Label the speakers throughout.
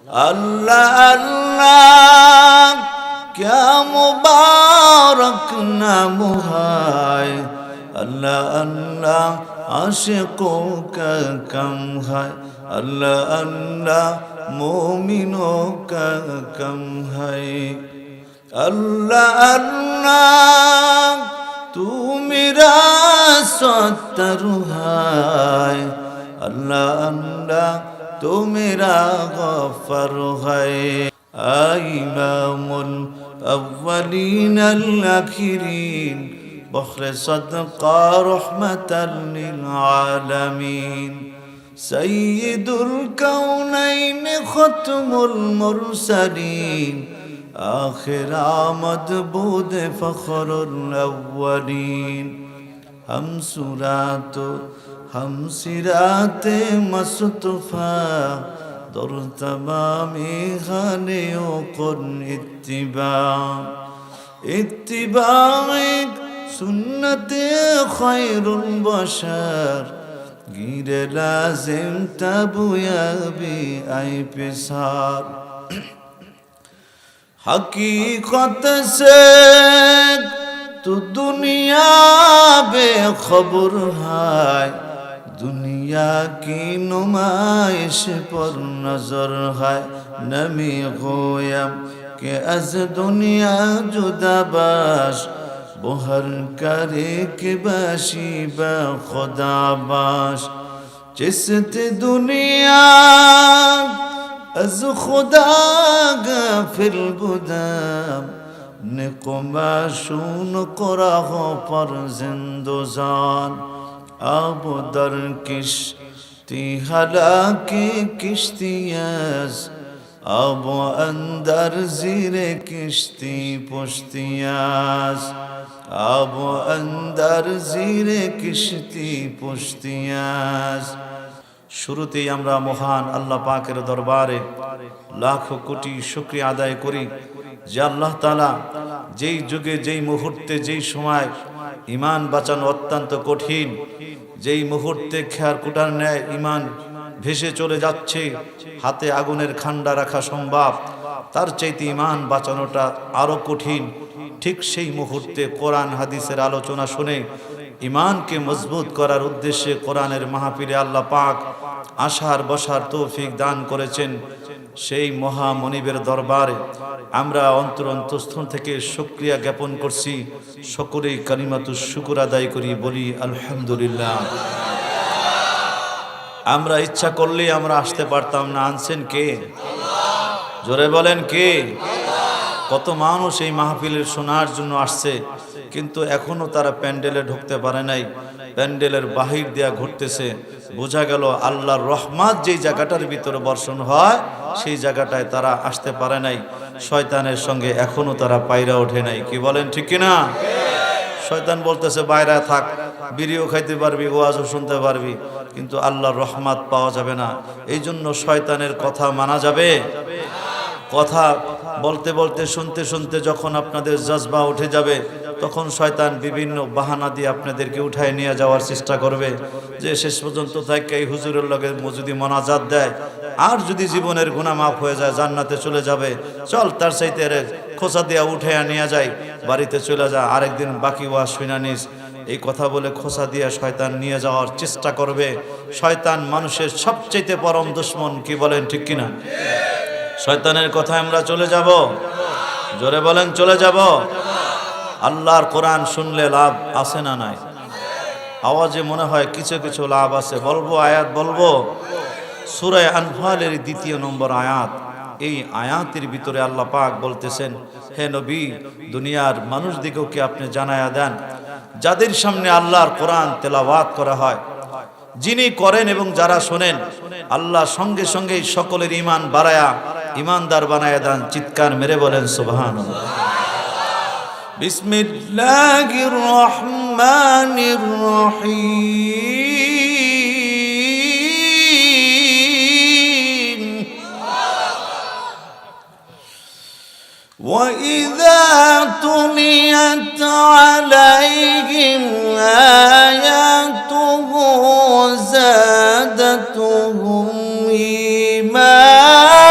Speaker 1: अल्लाह अल्लाह क्या मुबारक नाम है, अल्लाह अल्लाह आशिकों का कम है, अल्लाह अल्लाह मोमिनों का कम है। अल्लाह अल्लाह तू मेरा सत्तर है, अल्लाह अल्लाह तू मेरा गफर है। इमामुल अव्वलीन अल आखिरीन बख्र सदका रहमतल लिल आलमीन सय्यिदुल कौनैन खत्मुल मुरसलीन आखिर आमद बुद फखरुल अव्वलीन हम सिराते मुस्तफा दर तमामी खाने कुन इत्तिबा सुन्नते खैरुल बशर गिरे लाजिम तबुयाबी आई पिसार। हकीकत से तू दुनिया बेखबर है, दुनिया की नुमाइश पर नजर है। नमी गोयम के अज दुनिया जुदा बाश बहर करे के बाशी बा खुदा बाश चिस्त दुनिया अज खुदा गाफिल बुदाम निकुमाशून कुराह पर जिंदोजान अब दर किश्ती हलाकी किश्तियास अब अंदर जीरे किश्ती पुश्तियास अब अंदर जीरे किश्ती पुश्तियास। শুরুতেই আমরা মহান আল্লাহ পাকের দরবারে লাখো কোটি শুকরিয়া আদায় করি যে আল্লাহ তাআলা যেই যুগে যেই মুহূর্তে যেই সময় ঈমান বাঁচানো অত্যন্ত কঠিন, যেই মুহূর্তে খেয়ার কুটার ন্যায় ঈমান ভেসে চলে যাচ্ছে, হাতে আগুনের খান্ডা রাখা সম্ভব, তার চাইতে ঈমান বাঁচানোটা আরো কঠিন। ঠিক সেই মুহূর্তে কোরআন হাদিসের আলোচনা শুনে ঈমানকে মজবুত করার উদ্দেশ্যে কোরআনের মাহফিলে আল্লাহ পাক আসার বসার তৌফিক দান করেছেন। সেই মহা মনিবের দরবারে আমরা অন্তরস্থল থেকে শুকরিয়া জ্ঞাপন করছি। সকলেই কালিমাতুশ শুকর আদায় করি, বলি আলহামদুলিল্লাহ। আমরা ইচ্ছা করলেই আমরা আসতে পারতাম না, আনছেন কে? জোরে বলেন কে? কত মানুষ এই মাহফিলের শোনার জন্য আসছে, কিন্তু এখনো তারা প্যান্ডেলে ঢুকতে পারে নাই, প্যান্ডেলের বাহির দিয়া ঘুরতেছে। বোঝা গেল আল্লাহর রহমত যেই জায়গাটার ভিতরে বর্ষণ হয় সেই জায়গাটায় তারা আসতে পারে নাই। শয়তানের সঙ্গে এখনো তারা পায়রা ওঠে নাই। কি বলেন ঠিক কিনা? শয়তান বলতেছে বাইরে থাক, বিড়িও খাইতে পারবি, ওয়াজও শুনতে পারবি, কিন্তু আল্লাহর রহমত পাওয়া যাবে না। এই জন্য শয়তানের কথা মানা যাবে? কথা বলতে বলতে শুনতে শুনতে যখন আপনাদের জজবা উঠে যাবে, তখন শয়তান বিভিন্ন বাহানা দিয়ে আপনাদেরকে উঠায় নিয়ে যাওয়ার চেষ্টা করবে, যে শেষ পর্যন্ত থাকে এই হুজুরের লগে যদি মোনাজাত দেয়, আর যদি জীবনের গুনাহ মাফ হয়ে যায় জান্নাতে চলে যাবে, চল তার চাইতে খোঁচা দিয়া উঠাইয়া নিয়ে যায়, বাড়িতে চলে যা, আরেকদিন বাকি ওয়াজ শুনা নিস। এই কথা বলে খোঁচা দিয়া শয়তান নিয়ে যাওয়ার চেষ্টা করবে। শয়তান মানুষের সবচেয়ে পরম দুশমন। কি বলেন ঠিক কিনা? শয়তানের কথায় আমরা চলে যাব? জোরে বলেন চলে যাব? আল্লাহর কোরআন শুনলে লাভ আছে না নাই? আওয়াজে মনে হয় কিছু কিছু লাভ আছে। বলবো আয়াত বলবো। সূরা আনফালের ২ নম্বর আয়াত। এই আয়াতের ভিতরে আল্লাহ পাক বলতেছেন, হে নবী, দুনিয়ার মানুষদিগকে আপনি জানায়া দেন, যাদের সামনে আল্লাহর কোরআন তেলাওয়াত করা হয়, যিনি করেন এবং যারা শোনেন, আল্লাহ সঙ্গে সঙ্গেই সকলের ঈমান বাড়ায়া ঈমানদার বানায়া দেন। চিৎকার মেরে বলেন সুবহানাল্লাহ। বিসমিল্লাহির রহমানির রহিম। وَإِذَا تُلِيَتْ عَلَيْهِمْ آيَاتُهُ زَادَتْهُمْ إِيمَانًا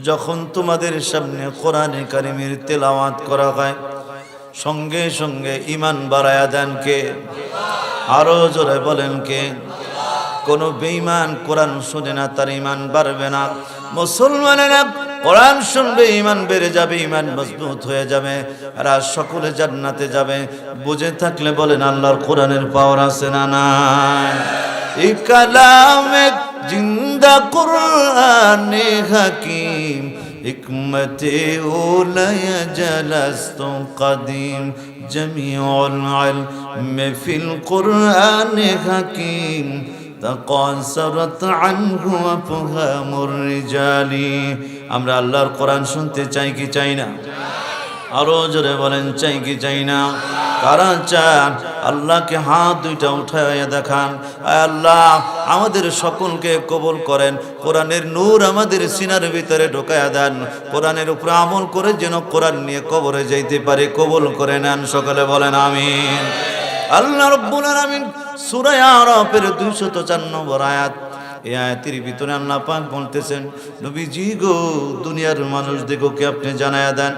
Speaker 1: যখন তোমাদের সামনে কোরআনে কারিমের তেলাওয়াত করা হয় সঙ্গে সঙ্গে ঈমান বাড়ায়া দেন কে? আরো জোরে বলেন কে? কোনো বেঈমান কোরআন শুনে না তার ঈমান বাড়বে না। মুসলমানেরা কোরআন শুনবে ঈমান বেড়ে যাবে, ঈমান মজবুত হয়ে যাবে, আর সকলে জান্নাতে যাবে। বুঝে থাকলে বলেন আল্লাহর কোরআনের পাওয়ার আছে না নাই? এই কালামে জিন্দা কোরআনে হাকিম হিকমতে ওলায়া জালাস্তু কাদিম জামিউল ইলম ফিল কোরআনে হাকিম তাকাসারাত আনহু আফহামুর রিজালি। আমরা আল্লাহর কোরআন শুনতে চাই কি চাই না? আরো জোরে বলেন চাই কি চাই না? কারা চান? আল্লাহকে হাত দুইটা উঠাইয়া দেখান। আয় আল্লাহ, আমাদের সকলকে কবুল করেন। কোরআনের নূর আমাদের সিনার ভিতরে ঢোকায়া দেন। কোরআনের উপর আমল করে যেন কোরআন নিয়ে কবরে যাইতে পারে, কবুল করে নেন। সকলে বলেন আমিন। আল্লাহ রাব্বুল আলামিন সূরা আরাফের 204 নম্বর আয়াত, এই আয়াতের ভিতরে আল্লাহ পাক বলতেছেন, নবীজি গো, দুনিয়ার মানুষদেরকে আপনি জানায়া দেন,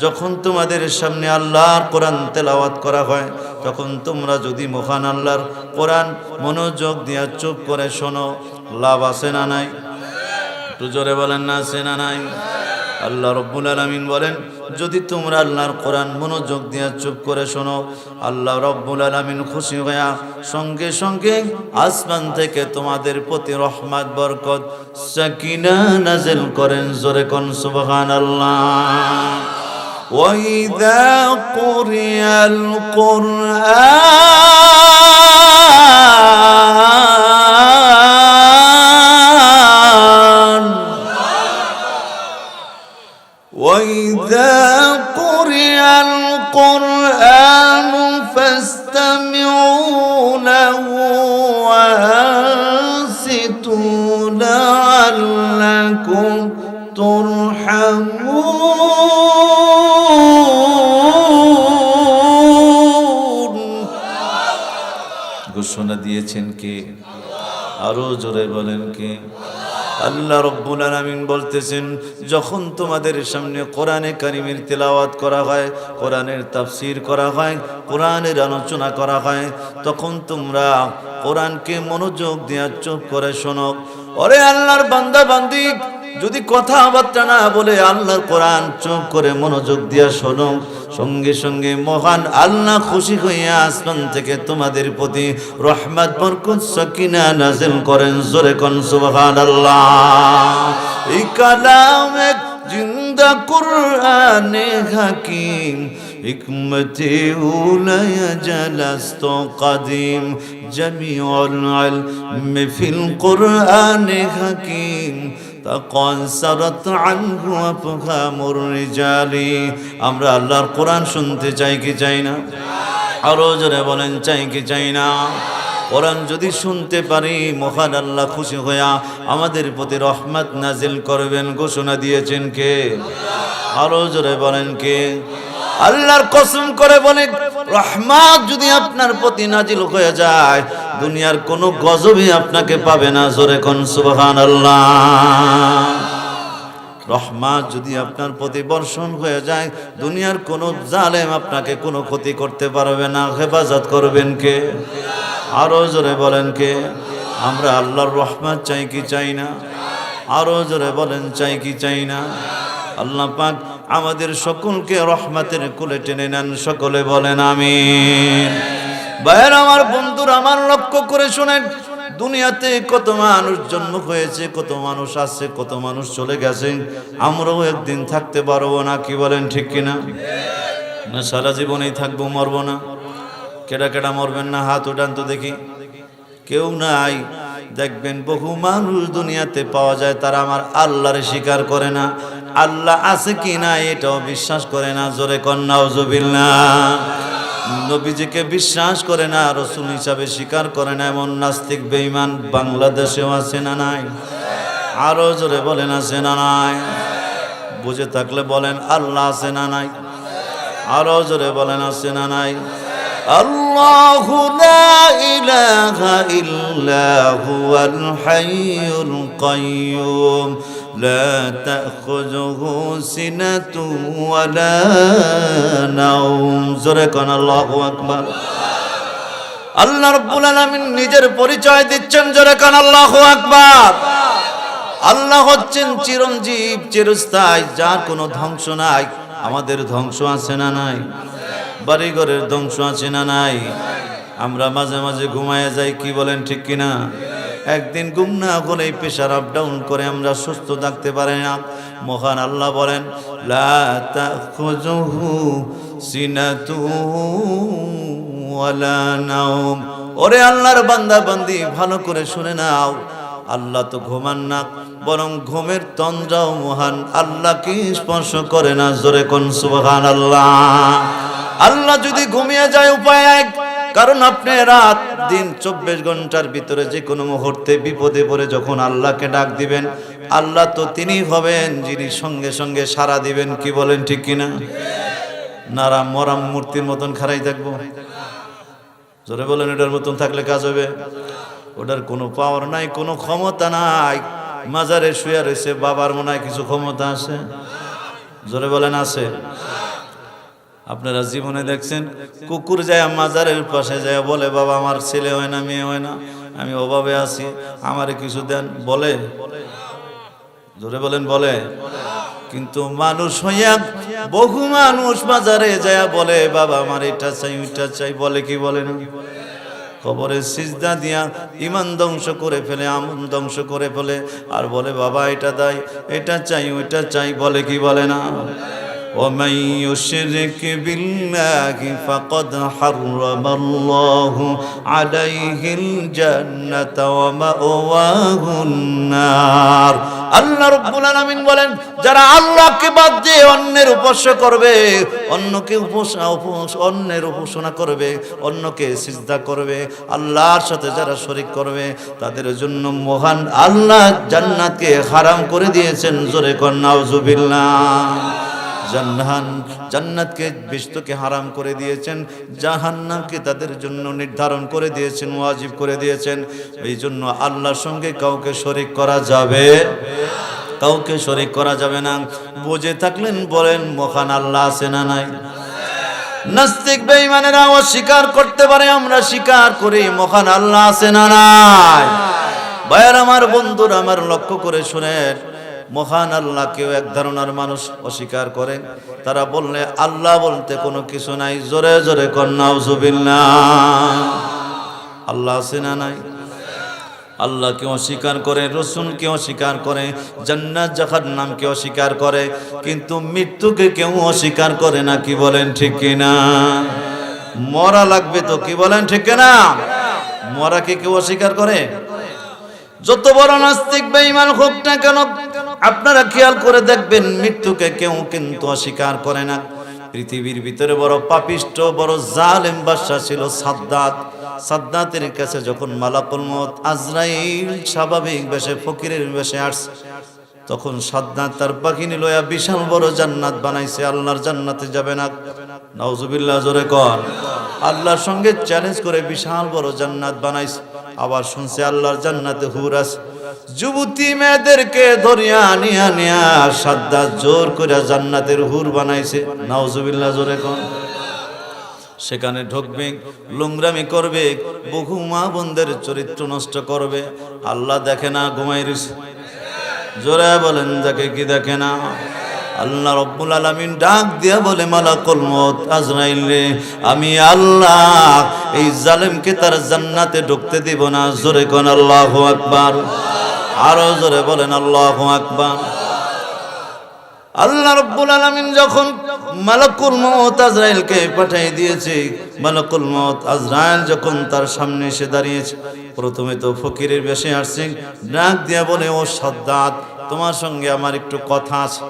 Speaker 1: যখন তোমাদের সামনে আল্লাহর কোরআন তেলাওয়াত করা হয় তখন তোমরা যদি মহান আল্লাহর কোরআন মনোযোগ দিয়া চুপ করে শোনো, লাভ আছে না নাই? একটু জোরে বলেন না আছে না নাই? আল্লাহ রাব্বুল আলামিন বলেন, যদি তোমরা আল্লাহর কোরআন মনোযোগ দিয়ে চুপ করে শোনো, আল্লাহ রাব্বুল আলামিন খুশি হইয়া সঙ্গে সঙ্গে আসমান থেকে তোমাদের প্রতি রহমত বরকত সাকিনা নাযিল করেন। জোরে কোন সুবহানাল্লাহ। ওয়াইদা কুরিয়াল কুরআন وَإِذَا قُرِئَ الْقُرْآنُ فَاسْتَمِعُوا لَهُ وَأَنصِتُوا لَعَلَّكُمْ تُرْحَمُونَ। ঘোষণা দিয়েছেন কে? আরো জোরে বলেন কে? আল্লাহ রাব্বুল আলামিন বলতেছেন, যখন তোমাদের সামনে কোরআনে কারিমের তেলাওয়াত করা হয়, কোরআনের তাফসীর করা হয়, কোরআনের আলোচনা করা হয়, তখন তোমরা কোরআনকে মনোযোগ দিয়ে চুপ করে শোনো। ওরে আল্লাহর বান্দা বান্দি, যদি কথাবার্তা না বলে আল্লাহর কোরআন চুপ করে মনোযোগ দিয়ে শোনো, সঙ্গে সঙ্গে মহান আল্লাহ খুশি হইয়া আসমান থেকে তোমাদের প্রতি রহমত বরকত সাকিনা নাযিল করেন। জোরে কোন সুবহানাল্লাহ। এই কালামে জিন্দা কোরআনে হাকিম হিকমতে উলায়া জালাস্তু কাদিম জামিউল ইলম ফিল কোরআনে হাকিম তাকাসারাত আনহু আফহামুর রিজালি। আমরা আল্লাহর কোরআন শুনতে চাই কি চাই না? আরো জোরে বলেন চাই কি চাই না? কোরআন যদি শুনতে পারি, মহান আল্লাহ খুশি হইয়া আমাদের প্রতি রহমত নাজিল করবেন। ঘোষণা দিয়েছেন কে? আরো জোরে বলেন কে? আল্লাহর কসম করে বলে, রহমত যদি আপনার প্রতি নাজিল হয়ে যায়, দুনিয়ার কোনো গজবই আপনাকে পাবে না। জোরে কোন সুবহানাল্লাহ। রহমত যদি আপনার প্রতি বর্ষণ হয়ে যায়, দুনিয়ার কোনো জালেম আপনাকে কোনো ক্ষতি করতে পারবে না। হেফাজত করবেন কে? আরো জোরে বলেন কে? আমরা আল্লাহর রহমত চাই কি চাই না? আরো জোরে বলেন চাই কি চাই না? আল্লাহ পাক আমাদের সকলকে রহমতের কোলে টেনে নেন। সকলে বলেন আমিন। ভাইয়ের আমার, বন্ধুরা আমার, লক্ষ্য করে শোনেন, দুনিয়াতে কত মানুষ জন্ম হয়েছে, কত মানুষ আসছে, কত মানুষ চলে গেছে। আমরাও একদিন থাকতে পারবো না। কি বলেন ঠিক কিনা? না সারা জীবনেই থাকবো, মরবো না? কেডা কেডা মরবেন না? হাত উঠান তো দেখি। কেউ নাই। দেখবেন বহু মানুষ দুনিয়াতে পাওয়া যায়, তারা আমার আল্লাহরে স্বীকার করে না, আল্লাহ আছে কি না এটাও বিশ্বাস করে না। জোরে কন নাউজুবিল্লাহ। নবীজিকে বিশ্বাস করে না, রাসূল হিসাবে স্বীকার করে না, এমন নাস্তিক বেঈমান বাংলাদেশেও আছে না নাই? আরো জোরে বলেন আছে না নাই? বুঝে থাকলে বলেন আল্লাহ আছে না নাই? আরো জোরে বলেন আছে না নাই? আল্লাহু লা ইলাহা ইল্লা হুয়াল হাইয়ুল কাইয়্যুম লা তাখুযুহু সিনাতুন ওয়ালা নাওম। জোরে কোন আল্লাহু আকবার। আল্লাহ রাব্বুল আলামিন নিজের পরিচয় দিচ্ছেন, জোরে কোন আল্লাহু আকবার। আল্লাহ হচ্ছেন চিরঞ্জীব, চিরস্থায়ী, যার কোনো ধ্বংস নাই। আমাদের ধ্বংস আছে না নাই? বাড়িঘরের ধ্বংস আছে না নাই? আমরা মাঝে মাঝে ঘুমায় যাই, কি বলেন ঠিক কিনা? একদিন ঘুম না হলেই প্রেশার আপ ডাউন করে আমরা সুস্থ থাকতে পারি না। মহান আল্লাহ বলেন লা তাখুযুহু সিনাতুন ওয়ালা নাওম। ওরে আল্লাহর বান্দা বান্দি, ভালো করে শুনে নাও, আল্লাহ তো ঘুমান না, বরং ঘুমের তন্দ্রাও মহান আল্লাহকে স্পর্শ করে না। জোরে কোন সুবহানাল্লাহ। আল্লাহ যদি ঘুমিয়ে যায় উপায় এক, কারণ আপনি রাত দিন 24 ঘন্টার ভিতরে যে কোনো মুহূর্তে বিপদে পড়ে যখন আল্লাহকে ডাক দিবেন, আল্লাহ তো তিনি হবেন যিনি সঙ্গে সঙ্গে সাড়া দিবেন। কি বলেন ঠিক কিনা? নারাম মরাম মূর্তির মতন খাড়াই থাকবো? জোরে বলেন, এটার মতন থাকলে কাজ হবে? ওটার কোনো পাওয়ার নাই, কোনো ক্ষমতা নাই। মাজারে শুয়ে রয়েছে, বাবার মনে হয় কিছু ক্ষমতা আছে? জোরে বলেন আছে? আপনারা জীবনে দেখছেন কুকুর যায় মাজারের পাশে যায় বলে, বাবা আমার ছেলে হয় না, মেয়ে হয় না, আমি অভাবে আছি, আমারে কিছু দেন, বলে? জোরে বলেন বলে? কিন্তু মানুষ হইয়া বহু মানুষ মাজারে যায় বলে, বাবা আমার এটা চাই ওইটা চাই, বলে কি বলে না? কবরে সিজদা দিয়া ইমান ধ্বংস করে ফেলে, আমল ধ্বংস করে ফেলে, আর বলে বাবা এটা দাই, এটা চাই ওইটা চাই, বলে কি বলে না? ومن يشرك بالله فقد حرم الله عليه الجنة ومأواه النار। আল্লাহ রাব্বুল আলামিন বলেন, যারা আল্লাহকে বাদ দিয়ে অন্যের উপাস্য করবে, অন্যকে অন্যের উপাসনা করবে, অন্যকে সিজদা করবে, আল্লাহর সাথে যারা শরীক করবে, তাদের জন্য মহান আল্লাহ জান্নাতকে হারাম করে দিয়েছেন। জোরে কোন নাউজুবিল্লাহ। জান্নাতকে বেহেশতকে হারাম করে দিয়েছেন, জাহান্নামকে তাদের জন্য নির্ধারণ করে দিয়েছেন, ওয়াজিব করে দিয়েছেন। এই জন্য আল্লাহর সঙ্গে কাউকে শরীক করা যাবে, কাউকে শরীক করা যাবে না। বুঝে থাকলেন বলেন, মহান আল্লাহ আছে না নাই? নাস্তিক বেঈমানেরা অস্বীকার করতে পারে, আমরা স্বীকার করি, মহান আল্লাহ আছে না নাই? ভাইয়ার আমার, বন্ধুরা আমার, লক্ষ্য করে শুনেন, মহান আল্লাহকেও এক ধারণার মানুষ অস্বীকার করে। তারা বললে আল্লাহ বলতে কোনো কিছু নাই। জোরে জোরে কোন নাউজুবিল্লাহ। আল্লাহ আছে না নাই? আল্লাহকে অস্বীকার করে, রাসূলকে অস্বীকার করে, জান্নাত জাহান্নামকে অস্বীকার করে, কিন্তু মৃত্যুকে কেউ অস্বীকার করে না। কি বলেন ঠিক কিনা? মরা লাগবে তো, কি বলেন ঠিক কিনা? মরাকে কেউ অস্বীকার করে? যত বড় নাস্তিক বেঈমান হোক না কেন, আপনারা খেয়াল করে দেখবেন মৃত্যুকে কেউ কিন্তু অস্বীকার করে না। পৃথিবীর ভিতরে বড় পাপিষ্ঠ, বড় জালেম বাদশা ছিল সাদ্দাত। সাদ্দাতের কাছে যখন মালাকুল মউত আজরাইল স্বাভাবিক বেশে, ফকিরের বেশে আসছে, তখন সাদ্দাত তার বাহিনী লয়া বিশাল বড় জান্নাত বানাইছে। আল্লাহর জান্নাতে যাবে না, নাউজুবিল্লাহ। জোরে কর। আল্লাহর সঙ্গে চ্যালেঞ্জ করে বিশাল বড় জান্নাত বানাইছে। আবার শুনছে আল্লাহর জান্নাতে হুর আছে। যুবতী মেয়েদেরকে ধরিয়া নিয়া নিয়া সাদ্দাত জোর করে জান্নাতের হুর বানাইছে। নাউজুবিল্লাহ। জোরে কর। সেখানে ঢুকবে, লুংরামি করবে, বহু মা বোনদের চরিত্র নষ্ট করবে। আল্লাহ দেখে না? ঘুমাই রইছে। জোরে বলেন, দেখে কি দেখে না? আল্লাহ রাব্বুল আলামিন ডাক দিয়া বলে, মালাকুল মউত আজরাইল রে, আমি আল্লাহ এই জালেমকে তার জান্নাতে ঢুকতে দিব না। জোরে কোন আল্লাহু আকবার। আরো জোরে বলেন আল্লাহু আকবার। আল্লাহ রাব্বুল আলামিন যখন মালাকুল মউত আজরাইলকে পাঠিয়ে দিয়েছে, মালাকুল মউত আজরাইল যখন তার সামনে এসে দাঁড়িয়েছে, প্রথমে তো ফকিরের বেশে আসছে, ডাক দিয়া বলে, ও সাদ্দাত, তোমার সঙ্গে আমার একটু কথা আছে।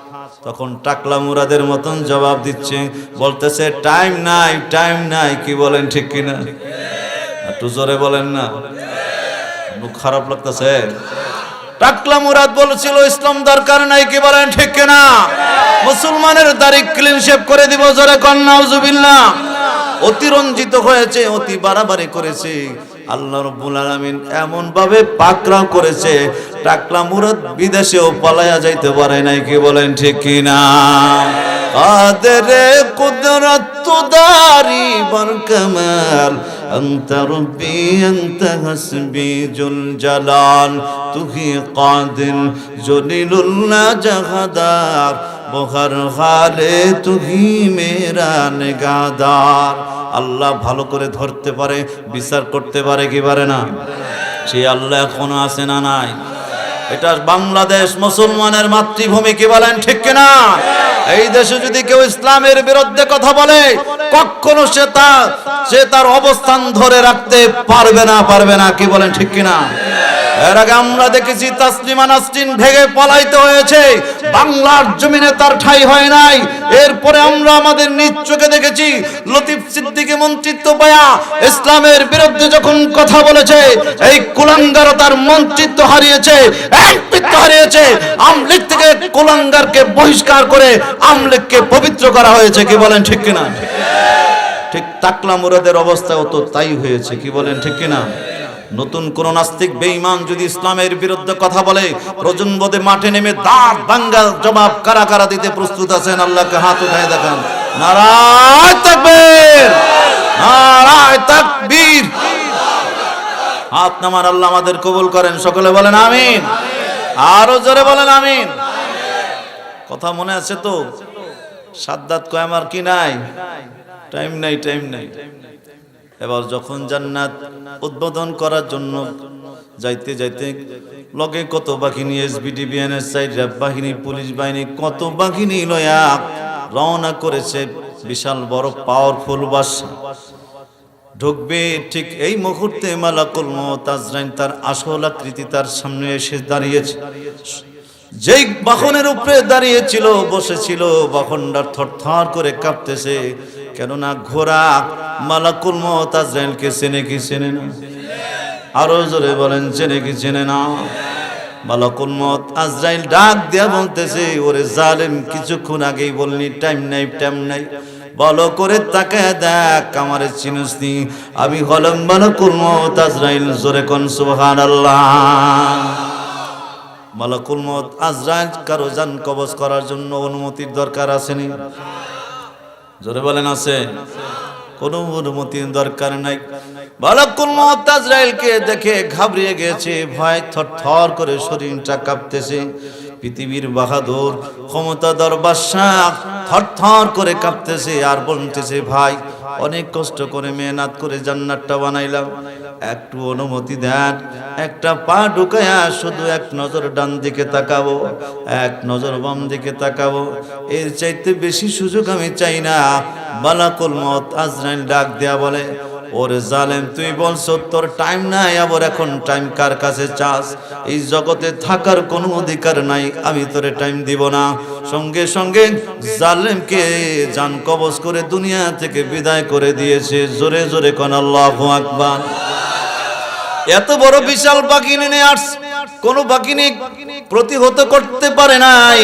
Speaker 1: তখন টাকলা মুরাদের মতন জবাব দিচ্ছে, বলতেছে টাইম নাই, টাইম নাই। কি বলেন ঠিক কিনা? একটু জোরে বলেন না, মুখ খারাপ লাগতেছে। টাকলা মুরাদ বলেছিল ইসলাম দরকার নাই। কি বলেন ঠিক কিনা? মুসলমানের দাড়ি ক্লিন শেভ করে দিব। জোরে কোন নাউজুবিল্লাহ। অতিরঞ্জিত হয়েছে, অতি বাড়াবাড়ি করেছে, আল্লাহ রাব্বুল আলামিন এমন ভাবে পাকড়াও করেছে, টাকলা মুরাদ বিদেশেও পালায়া যাইতে পারে নাই। কি বলেন ঠিক কিনা? কাদেরে কুদরত তুদারি বর কামাল, আনতা রব্বি আনতা হাসবি জুল জালাল, তুহি কাদির জলিলুল্লাহ জাহাদার, বহর হালে তুহি মেরা নিগাহদার। আল্লাহ ভালো করে ধরতে পারে, বিচার করতে পারে কি পারে না? সেই আল্লাহ এখনো আছে না নাই? এটা বাংলাদেশ মুসলমানের মাতৃভূমি। কি বলেন ঠিক কিনা? এই দেশে যদি কেউ ইসলামের বিরুদ্ধে কথা বলে, কখনো সে তার অবস্থান ধরে রাখতে পারবে না। কি বলেন ঠিক কিনা? এর আগে আমরা দেখেছি তাসলিমা নাসরিন ভেগে পলাইতে হয়েছে, বাংলার জমিনে তার ঠাঁই হয় নাই। এরপরে আমরা আমাদের নিজ চোখে দেখেছি লতিফ সিদ্দিকী মন্ত্রিত্ব পায়া ইসলামের বিরুদ্ধে যখন কথা বলেছে, এই কুলাঙ্গার তার মন্ত্রিত্ব হারিয়েছে, এমপিত্ব হারিয়েছে। আমলিগ থেকে কুলাঙ্গারকে বহিষ্কার করে আমলিগকে পবিত্র করা হয়েছে। কি বলেন ঠিক কিনা? ঠিক টাকলা মুরাদের অবস্থাও তো তাই হয়েছে। কি বলেন ঠিক কিনা? নতুন কোন নাস্তিক বেঈমান যদি ইসলামের বিরুদ্ধে কথা বলে, প্রজন্মদে মাঠে নেমে দাঁত ভাঙ্গা জবাব কারা কারা দিতে প্রস্তুত আছেন? আল্লাহকে হাত উঠায় দেখান। নারায়ে তাকবীর, নারায়ে তাকবীর। হাত নামান। আল্লাহ আমাদের কবুল করেন। সকলে বলেন আমিন। আরো জোরে বলেন আমিন। কথা মনে আছে তো? সাদ্দাত কয় আমার কি নাই, টাইম নাই। এবার যখন জান্নাত উদ্বোধন করার জন্য যাইতে লগে কত বাহিনী, এসবিডি, বিএনএসআই, র্যাব বাহিনী, পুলিশ বাহিনী, কত বাহিনী লয়া রওনা করেছে। বিশাল বড় পাওয়ারফুল বাস ঢুকবে। ঠিক এই মুহূর্তে মালাকুল মউত আজরাইল তার আসল আকৃতি তার সামনে এসে দাঁড়িয়েছে। যেই বাহনের উপরে দাঁড়িয়েছিল, বসেছিল, বাহনটা থরথর করে কাঁপতেছে। কেননা ঘোড়া মালাকুল মউত আজরাইলকে চেনে কি চেনে না? আরো জোরে বলেন, চেনে কি চেনে না? মালাকুল মউত আজরাইল ডাক দিয়া বলতেছে, ওরে জালেম, কিছুক্ষণ আগেই বলনি টাইম নাই। ভালো করে তাকায় দেখ, আমারে চিনিস নি? আমি হলাম মালাকুল মউত আজরাইল। জোরে কোন সুবহানাল্লাহ। মালাকুল মউত আজরাইল কারো জান কবজ করার জন্য অনুমতির দরকার আসেনি? জোরে বলেন আছে? কোনো অনুমতির দরকার নাই। মালাকুল মউত আজরাইলকে দেখে ঘাবড়িয়ে গেছে, ভয় থরথর করে শরীরটা কাঁপতেছে। পৃথিবীর বাহাদুর ক্ষমতাধর বাদশা থরথর করে কাঁপতেছে আর বলতেছে, ভাই অনেক কষ্ট করে মেহনত করে জান্নাতটা বানাইলাম, একটু অনুমতি দেন, একটা পা ঢুকায়া শুধু এক নজর ডান দিকে তাকাবো, এক নজর বাম দিকে তাকাবো, এর চাইতে বেশি সুযোগ আমি চাই না। মালাকুল মউত আজরাইল ডাক দেয়া বলে, ওরে জালেম, তুই বলছ তোর টাইম নাই, আবার এখন টাইম কার কাছে চাস? এই জগতে থাকার কোনো অধিকার নাই, আমি তোরে টাইম দিব না। সঙ্গে সঙ্গে জালেমকে জান কবজ করে দুনিয়া থেকে বিদায় করে দিয়েছে। জোরে জোরে কোন আল্লাহু আকবার। এত বড় বিশাল বাহিনী নিয়ে আসছে, কোন বাহিনী প্রতিহত করতে পারে নাই।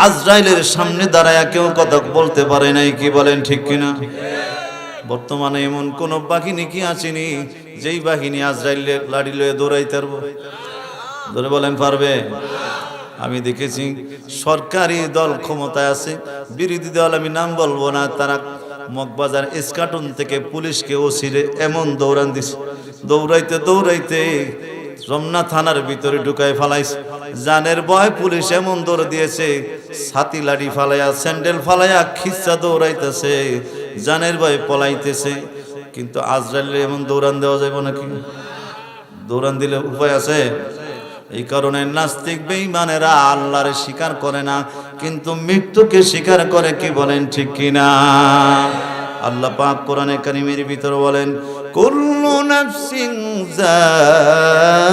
Speaker 1: আজরাইলের সামনে দাঁড়ায় কেউ কথা বলতে পারে নাই। কি বলেন ঠিক কিনা? বর্তমানে এমন কোন বাহিনী কি আসেনি যেই বাহিনী আজরাইলের লাড়ি লয়ে দৌড়াইতে পারবো? ধরে বলেন পারবে? আমি দেখেছি সরকারি দল ক্ষমতায় আছে, বিরোধী দল আমি নাম বলবো না, তারা মগবাজার এসকাটন থেকে পুলিশকে ওসিরে এমন দৌড়ান দিছে, দৌড়াইতে রমনা থানার ভিতরে ঢুকায় ফালাইছে। জানের ভয় পুলিশ এমন দৌড় দিয়েছে, ছাতি লাঠি ফালাইয়া, স্যান্ডেল ফালাইয়া খিচ্চা দৌড়াইতেছে, জানের ভয় পলাইতেছে। কিন্তু আজরাইলে এমন দৌড়ান দেওয়া যাবে নাকি? দৌড়ান দিলে উপায় আছে? এই কারণে নাস্তিক বেঈমানেরা আল্লাহরে স্বীকার করে না, কিন্তু মৃত্যুকে স্বীকার করে। কি বলেন ঠিক কিনা? আল্লাহ পাক কোরআনে কারীমের ভিতরে বলেন, কুল্লু নাফসিন যায়িকাতুল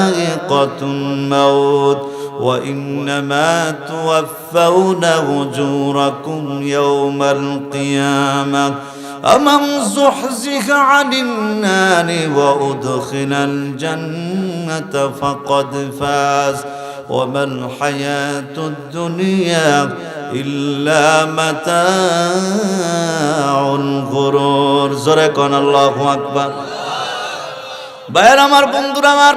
Speaker 1: মাউত ওয়া ইন্নামা তুওয়াফাউনা উজুরাকুম ইয়াওমাল কিয়ামাহ আমান যুহজিহা আনিন নারি ওয়া উদখিলাল জান্নাতা ফাকাদ ফাজ ওয়া মাল হায়াতুদ দুনিয়া ইল্লা মাতাউল গুরুর। জোরে কোন আল্লাহু আকবার। ভাইয়ের আমার, বন্ধুরা আমার,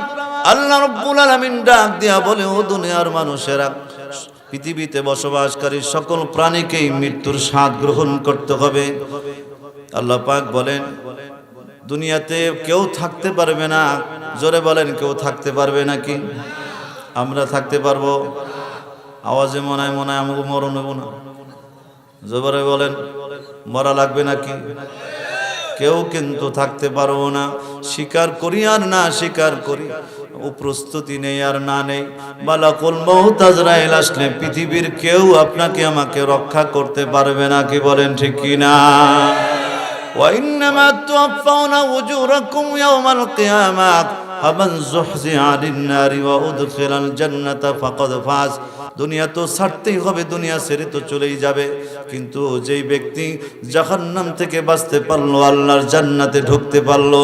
Speaker 1: আল্লাহ রাব্বুল আলামিন ডাক দিয়া বলে, ও দুনিয়ার মানুষেরা, পৃথিবীতে বসবাসকারী সকল প্রাণীকেই মৃত্যুর স্বাদ গ্রহণ করতে হবে। আল্লাহ পাক বলেন, দুনিয়াতে কেউ থাকতে পারবে না। জোরে বলেন, কেউ থাকতে পারবে নাকি? আমরা থাকতে পারবো? আওয়াজে মনে হয় আমাকে মরণ হবো না। জোরে বলেন, মরা লাগবে নাকি? কেউ কিন্তু থাকতে পারবো না। স্বীকার করি আর না স্বীকার করি, ও প্রস্তুতি নেই আর না নেই, মালাকুল মউত আজরাইল আসলে পৃথিবীর কেউ আপনাকে আমাকে রক্ষা করতে পারবে না। কি বলেন ঠিক কিনা? وإنما توفون أجوركم يوم القيامة فمن زحزح عن النار وأدخل الجنة فقد فاز। দুনিয়া তো ছাড়তেই হবে, দুনিয়া ছেড়ে তো চলেই যাবে, কিন্তু যেই ব্যক্তি জাহান্নাম থেকে বাঁচতে পারলো, আল্লাহর জান্নাতে ঢুকতে পারলো,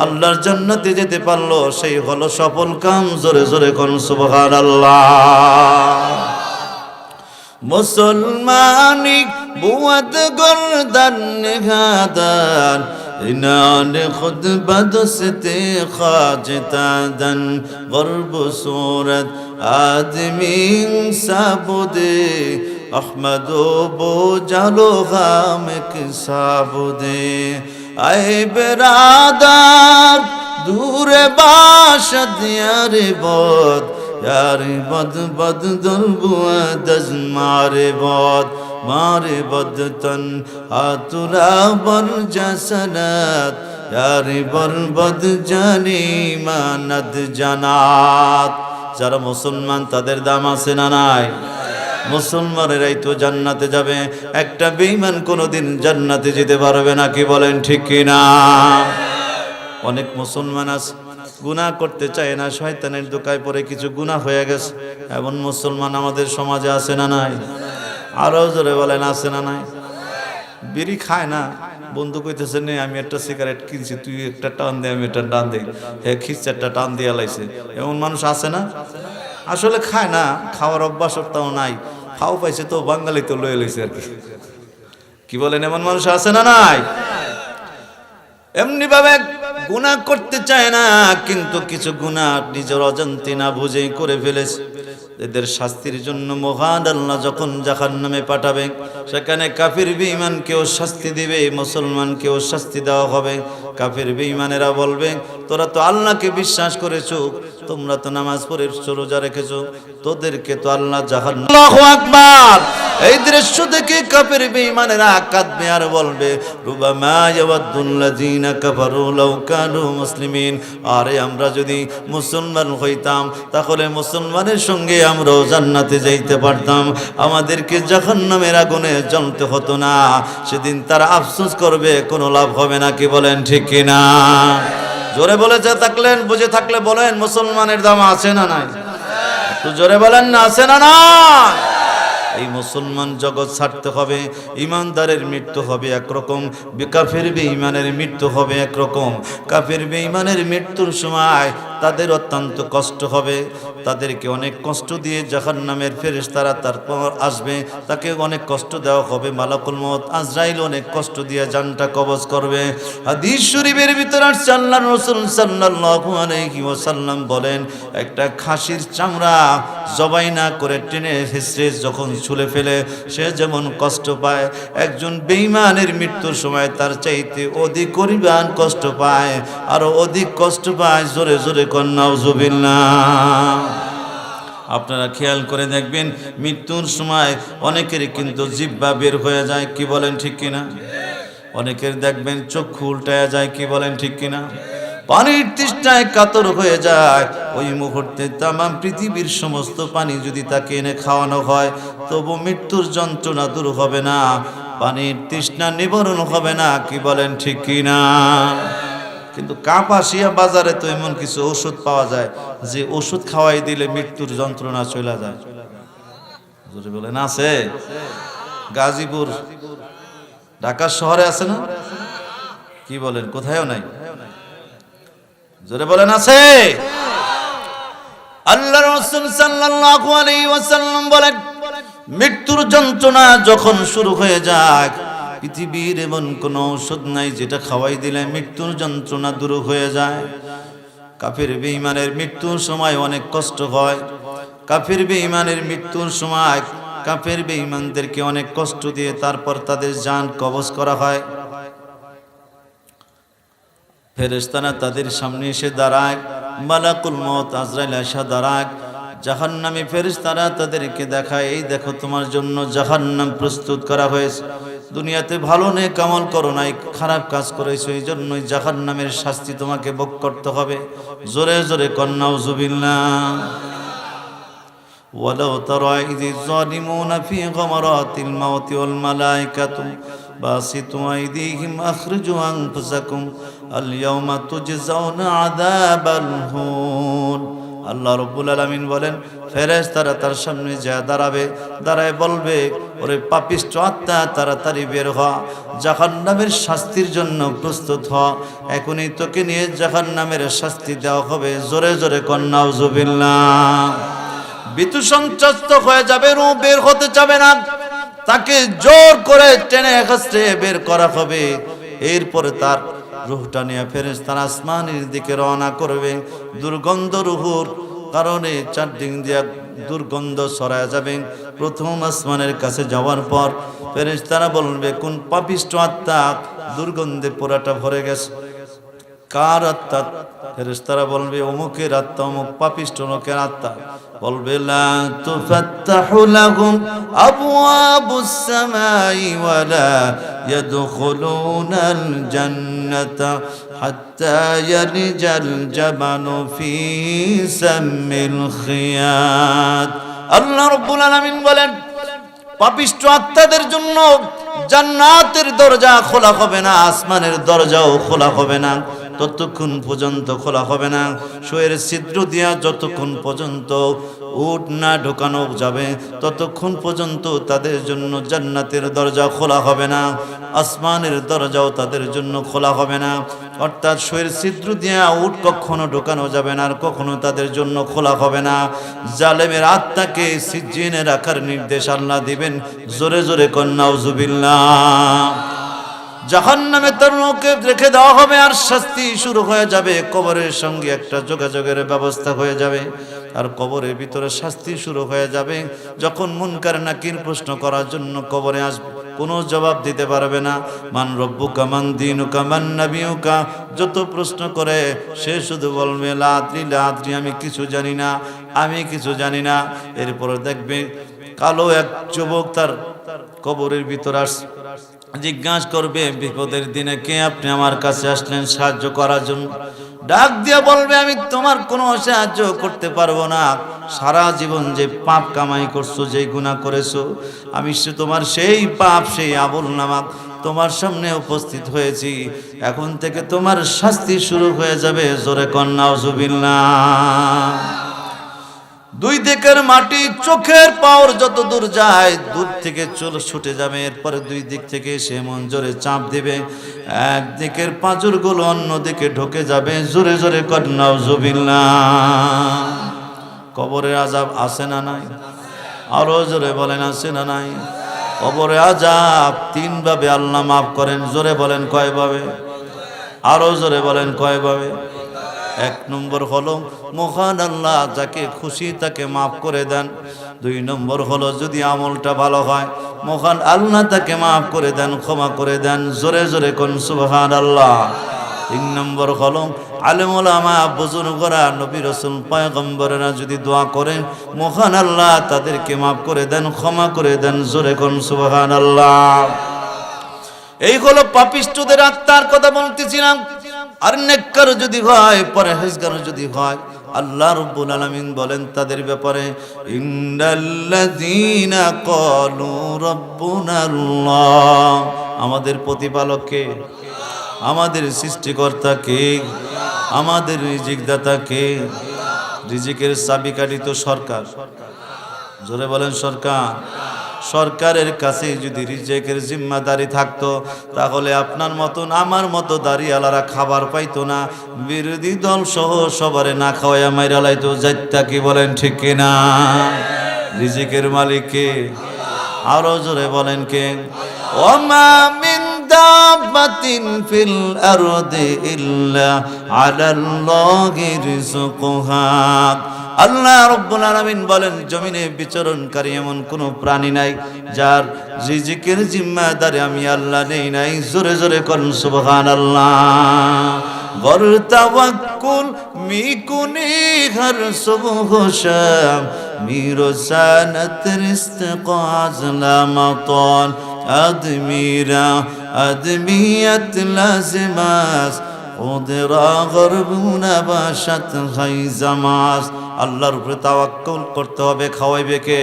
Speaker 1: আল্লাহর জান্নাতে যেতে পারলো, সেই হলো সফল কাম। জোরে জোরে কোন সুবহানাল্লাহ। মুসলমানি বুয়াদ গর্দান নিগাদান ইনান খুদ বদসতে খাজতাদন গরব সুরত আদমি সাবুদে আহমদো বোজালো গামক সাবুদে। আয়ে বেরাদার দূরে বাসদ ইয়ারে বদ यारे बद बद दलबुआ दज मारे बद तन आतुरा बर जसनत यारे बर बद जानी मानद जनात। যারা মুসলমান তাদের দাম আছে না নাই? মুসলমানেরাই তো জান্নাতে যাবে, একটা বেঈমান কোনোদিন জান্নাতে যেতে পারবে না। কি বলেন ঠিক কিনা? অনেক মুসলমান আছে গুনাহ করতে চায় না, শয়তানের দোকায় পড়ে কিছু গুনাহ হয়ে গেছে, এমন মুসলমান আমাদের সমাজে আছে না নাই? আরো জোরে বলেন, আছে না নাই? বিড়ি খায় না, বন্ধু কইতেছে নে আমি একটা সিগারেট কিনছি, তুই একটা টান দে, আমি একটা টান দেই, হে খিচ্চারটা টান দিয়া লাইছে। এমন মানুষ আছে না? আসলে খায় না, খাওয়ার অভ্যাস তাও নাই, খাও পাইছে তো বাঙালি তো লয়ে লইছে আর কি। কি বলেন, এমন মানুষ আছে না নাই? এমনি ভাবে গুনাহ করতে চায় না, কিন্তু কিছু গুনাহ নিজের অজান্তে না বুঝেই করে ফেলেছে। এদের শাস্তির জন্য মহান আল্লাহ যখন জাহান্নামে পাঠাবে, সেখানে কাফির বেঈমানকেও শাস্তি দিবে, মুসলমানকেও শাস্তি দেওয়া হবে। কাফির বেঈমানেরা বলবে, তোরা তো আল্লাহকে বিশ্বাস করেছো, তোমরা তো নামাজ পড়েছো, রোজা রেখেছো, তোদেরকে তো আল্লাহ জাহান্নাম। আল্লাহু আকবার। এই দৃশ্য দেখে কাফির বেঈমানেরা কাঁদবে আর বলবে, রুবামা ইয়াওয়াদুল্লাযিনা কাফারু লাউ কানু মুসলিমিন। আরে আমরা যদি মুসলমান হইতাম, তাহলে মুসলমানের সঙ্গে আমরাও জান্নাতে যাইতে পারতাম, আমাদেরকে জাহান্নামের আগুনে জ্বলতে হতো না। সেদিন তারা আফসোস করবে, কোনো লাভ হবে না। কি বলেন ঠিক কিনা? জোরে বলেছে থাকলেন, বুঝে থাকলে বলেন, মুসলমানের দাম আছে না নাই? একটু জোরে বলেন না, আছে না না? এই মুসলমান জগৎ ছাড়তে হবে। ইমানদারের মৃত্যু হবে একরকম, কাফের বেঈমানের মৃত্যু হবে একরকম। কাফের বেঈমানের মৃত্যুর সময় তাদের অত্যন্ত কষ্ট হবে, তাদেরকে অনেক কষ্ট দিয়ে জাহান্নামের ফেরেশতারা তারপর আসবে, তাকে অনেক কষ্ট দেওয়া হবে। মালাকুল মউত আজরাইল অনেক কষ্ট দিয়ে জানটা কবজ করবে। হাদিস শরীফের ভিতরে আল্লাহর রাসূল সাল্লাল্লাহু আলাইহি ওয়াসাল্লাম বলেন, একটা খাসির চামড়া জবাই না করে টেনে হেসড়ে যখন ছুলে ফেলে সে যেমন কষ্ট পায়, একজন বেঈমানের মৃত্যুর সময় তার চাইতে অধিক পরিমাণ কষ্ট পায়, আরো অধিক কষ্ট পায়। জোরে জোরে কোন নাউজুবিল্লাহ। আপনারা খেয়াল করে দেখবেন, মৃত্যুর সময় অনেকের কিন্তু জিহ্বা বের হয়ে যায়। কি বলেন ঠিক কিনা? অনেকের দেখবেন চক্ষু উল্টায়া যায়। কি বলেন ঠিক কিনা? পানির তৃষ্ণায় কাতর হয়ে যায়। ওই মুহূর্তে তামাম পৃথিবীর সমস্ত পানি যদি তাকে এনে খাওয়ানো হয়, তবু মৃত্যুর যন্ত্রণা দূর হবে না, পানির তৃষ্ণা নিবারণ হবে না। কি বলেন ঠিক কিনা? কিন্তু কাপাসিয়া বাজারে তো এমন কিছু ওষুধ পাওয়া যায় যে ওষুধ খাওয়াই দিলে মৃত্যুর যন্ত্রণা চলে যায়। যদি বলেন আছে, গাজীপুর ঢাকা শহরে আছে না? কি বলেন, কোথায়ও নাই? জোরে বলেন আছে? আল্লাহর রাসূল সাল্লাল্লাহু আলাইহি ওয়াসাল্লাম বলেন, মৃত্যুর যন্ত্রণা যখন শুরু হয়ে যায়, পৃথিবীর এমন কোন ঔষধ নাই যেটা খাওয়াই দিলে মৃত্যুর যন্ত্রণা দূর হয়ে যায়। কাফির বেঈমানের মৃত্যুর সময় অনেক কষ্ট হয়। কাফির বেঈমানের মৃত্যুর সময় কাফির বেঈমানদেরকে অনেক কষ্ট দিয়ে তারপর তাদের জান কবজ করা হয়। ফেরেশতারা তাদের সামনে এসে দাঁড়ায়, মালাকুল মউত আজরাইল এসে দাঁড়ায়। জাহান্নামী ফেরেশতারা তাদেরকে দেখায়, এই দেখো তোমার জন্য জাহান্নাম প্রস্তুত করা হয়েছে। দুনিয়াতে ভালো নেক আমল করো নাই, খারাপ কাজ করেছো, এই জন্যই জাহান্নামের শাস্তি তোমাকে ভোগ করতে হবে। জোরে জোরে কন্যা নাউযুবিল্লাহ। ওয়ালাউ তারা ইযিজ যালিমুনা ফি গামারাতিল মাউতি ওয়াল মালাইকাতু বাসিতু আইদিহিম আখরিজু আনফুসাকুম আল ইয়াওমা তুজজাউনা আযাবাল হুন। আল্লাহ রাব্বুল আলামিন বলেন, ফেরেশতারা তার সামনে যা দাঁড়াবে, দাঁড়ায় বলবে, ওরে পাপিষ্ঠ আত্মা, তাড়াতাড়ি বের হ, জাহান্নামের শাস্তির জন্য প্রস্তুত হ, এখনই তোকে নিয়ে জাহান্নামের শাস্তি দেওয়া হবে। জোরে জোরে কন্যা নাউযুবিল্লাহ। বিতু সঞ্চস্ত হয়ে যাবে, রূহ বের হতে চাবে না, তাকে জোর করে টেনে হেঁচড়ে বের করা হবে। এরপরে তার রূহটা নিয়ে ফেরেশতারা আসমানের দিকে রওনা করবে। দুর্গন্ধ রূহর কারণে চারদিক দিয়ে দুর্গন্ধ ছড়ায় যাবে। প্রথম আসমানের কাছে যাওয়ার পর ফেরেশতারা বলবে, কোন পাপিষ্ঠ আত্মা দুর্গন্ধে পুরাটা ভরে গেছে, কার আত্মা? ফেরেশতারা বলবে, অমুকের আত্মা, অমুক পাপিষ্ঠ লোকের আত্মা। বলবে, লা তুফাত্তাহু লাহুম আবওয়াবুস সামাই ওয়া লা ইয়াদখুলুনাল জান্নাতা হাত্তা ইয়ালিজাল জামালু ফি সাম্মিল খিয়াত। আল্লাহ রাব্বুল আলামিন বলেন, পাপিষ্ঠ আত্মাদের জন্য জান্নাতের দরজা খোলা হবে না, আসমানের দরজাও খোলা হবে না, ততক্ষণ পর্যন্ত খোলা হবে না। শোয়ের ছিদ্র দিয়া যতক্ষণ পর্যন্ত উট না ঢোকানো যাবে, ততক্ষণ পর্যন্ত তাদের জন্য জান্নাতের দরজা খোলা হবে না, আসমানের দরজাও তাদের জন্য খোলা হবে না। অর্থাৎ শোয়ের ছিদ্র দিয়া উট কখনো ঢোকানো যাবে না, আর কখনো তাদের জন্য খোলা হবে না। জালেমের আত্মাকে সিজ্জিনে রাখার নির্দেশ আল্লাহ দিবেন। জোরে জোরে কন্যা নাউযুবিল্লাহ। জাহান্নামে তার মুখে রেখে দেওয়া হবে, আর শাস্তি শুরু হয়ে যাবে। কবরের সঙ্গে একটা যোগাযোগের ব্যবস্থা হয়ে যাবে, আর কবরের ভিতরে শাস্তি শুরু হয়ে যাবে। যখন মুনকার নাকির প্রশ্ন করার জন্য কবরে আসবে, কোনো জবাব দিতে পারবে না। মান রব্বুকা মান দীনুকা মান নাবিয়ুকা, যত প্রশ্ন করে সে শুধু বলবে, লা আদরি লা আদরি, আমি কিছু জানি না, আমি কিছু জানি না। এরপরে দেখবে কালো এক যুবক তার কবরের ভিতর আসছে, জিজ্ঞাসা করবে, বিপদের দিনে কে আপনি আমার কাছে আসলেন সাহায্য করার জন্য? ডাক দিয়ে বলবে, আমি তোমার কোনো সাহায্য করতে পারবো না, সারা জীবন যে পাপ কামাই করছো, যে গুনাহ করেছো, আমি তোমার সেই পাপ, সেই আমল নামা তোমার সামনে উপস্থিত হয়েছি, এখন থেকে তোমার শাস্তি শুরু হয়ে যাবে। জোরে কন্যা নাউযুবিল্লাহ। দুই দিকের মাটি চোখের পাওয়ার যত দূর যায়, দূর থেকে চলে ছুটে যাবে। এরপরে দুই দিক থেকে সে মন জোরে চাপ দিবে, একদিকের পাঁজরগুলো অন্যদিকে ঢুকে যাবে। জোরে জোরে কন্যা নাউযুবিল্লাহ। কবরের আযাব আছে না নাই? আরো জোরে বলেন, আছে না নাই? কবরে আযাব তিন ভাবে আল্লাহ মাফ করেন। জোরে বলেন, কয়ভাবে? আরো জোরে বলেন, কয়ভাবে? এক নম্বর হলো মহান আল্লাহ যাকে খুশি তাকে মাফ করে দেন। দুই নম্বর হলো যদি আমলটা ভালো হয়, মহান আল্লাহ তাকে মাফ করে দেন, ক্ষমা করে দেন। জোরে জোরে কোন সুবহানাল্লাহ। তিন নম্বর হলো আলেম ওলামা, বুজুর্গরা, নবী রাসূল পয়গম্বরেরা যদি দোয়া করেন, মহান আল্লাহ তাদেরকে মাফ করে দেন, ক্ষমা করে দেন। জোরে কোন সুবহানাল্লাহ। এই হলো পাপিষ্ঠদের আত্মার কথা বলতেছিলাম। আর নেককার যদি হয়, পরহেজগার যদি হয়, আল্লাহ রাব্বুল আলামিন বলেন তাদের ব্যাপারে, ইন্নাল্লাযীনা ক্বালু রাব্বুনাল্লাহ, আমাদের প্রতিপালক কে? আমাদের সৃষ্টিকর্তা কে? আমাদের রিজিকদাতা কে? রিজিকের চাবিকাঠি তো সরকার। জোরে বলেন, সরকার। সরকারের কাছে যদি রিজিকের জিম্মাদারি থাকতো, তাহলে আপনার মতন আমার মতো দাড়িওয়ালারা খাবার পাইতো না, বিরোধী দল সহ সবারে না খাওয়াইয়া মাইরা লাইতো। যাইতা কি বলেন, ঠিক কিনা? রিজিকের মালিক কে? আরো জোরে বলেন কে? ওমা মিন দাব্বাতিন ফিল আরদি ইল্লা আলাল্লাহি রিজকুহা। আল্লাহ রাব্বুল আলামিন বলেন, জমিনে বিচরণকারী এমন কোন প্রাণী নাই যার রিজিকের জিম্মাদারি আমি আল্লাহ নেই নাই। জোরে জোরে করুন সুবহানাল্লাহ। গর তাওয়াক্কুল মিকুনি হর সুবহ শাম মিরসানাত রিজকাজ লামাতান আদমিরা আদমিয়াত লাজিমাস ওদেরা গরবুনা বাসাত খাইজামাস। আল্লাহর উপরে তাওয়াক্কুল করতে হবে। খাওয়াইবে কে?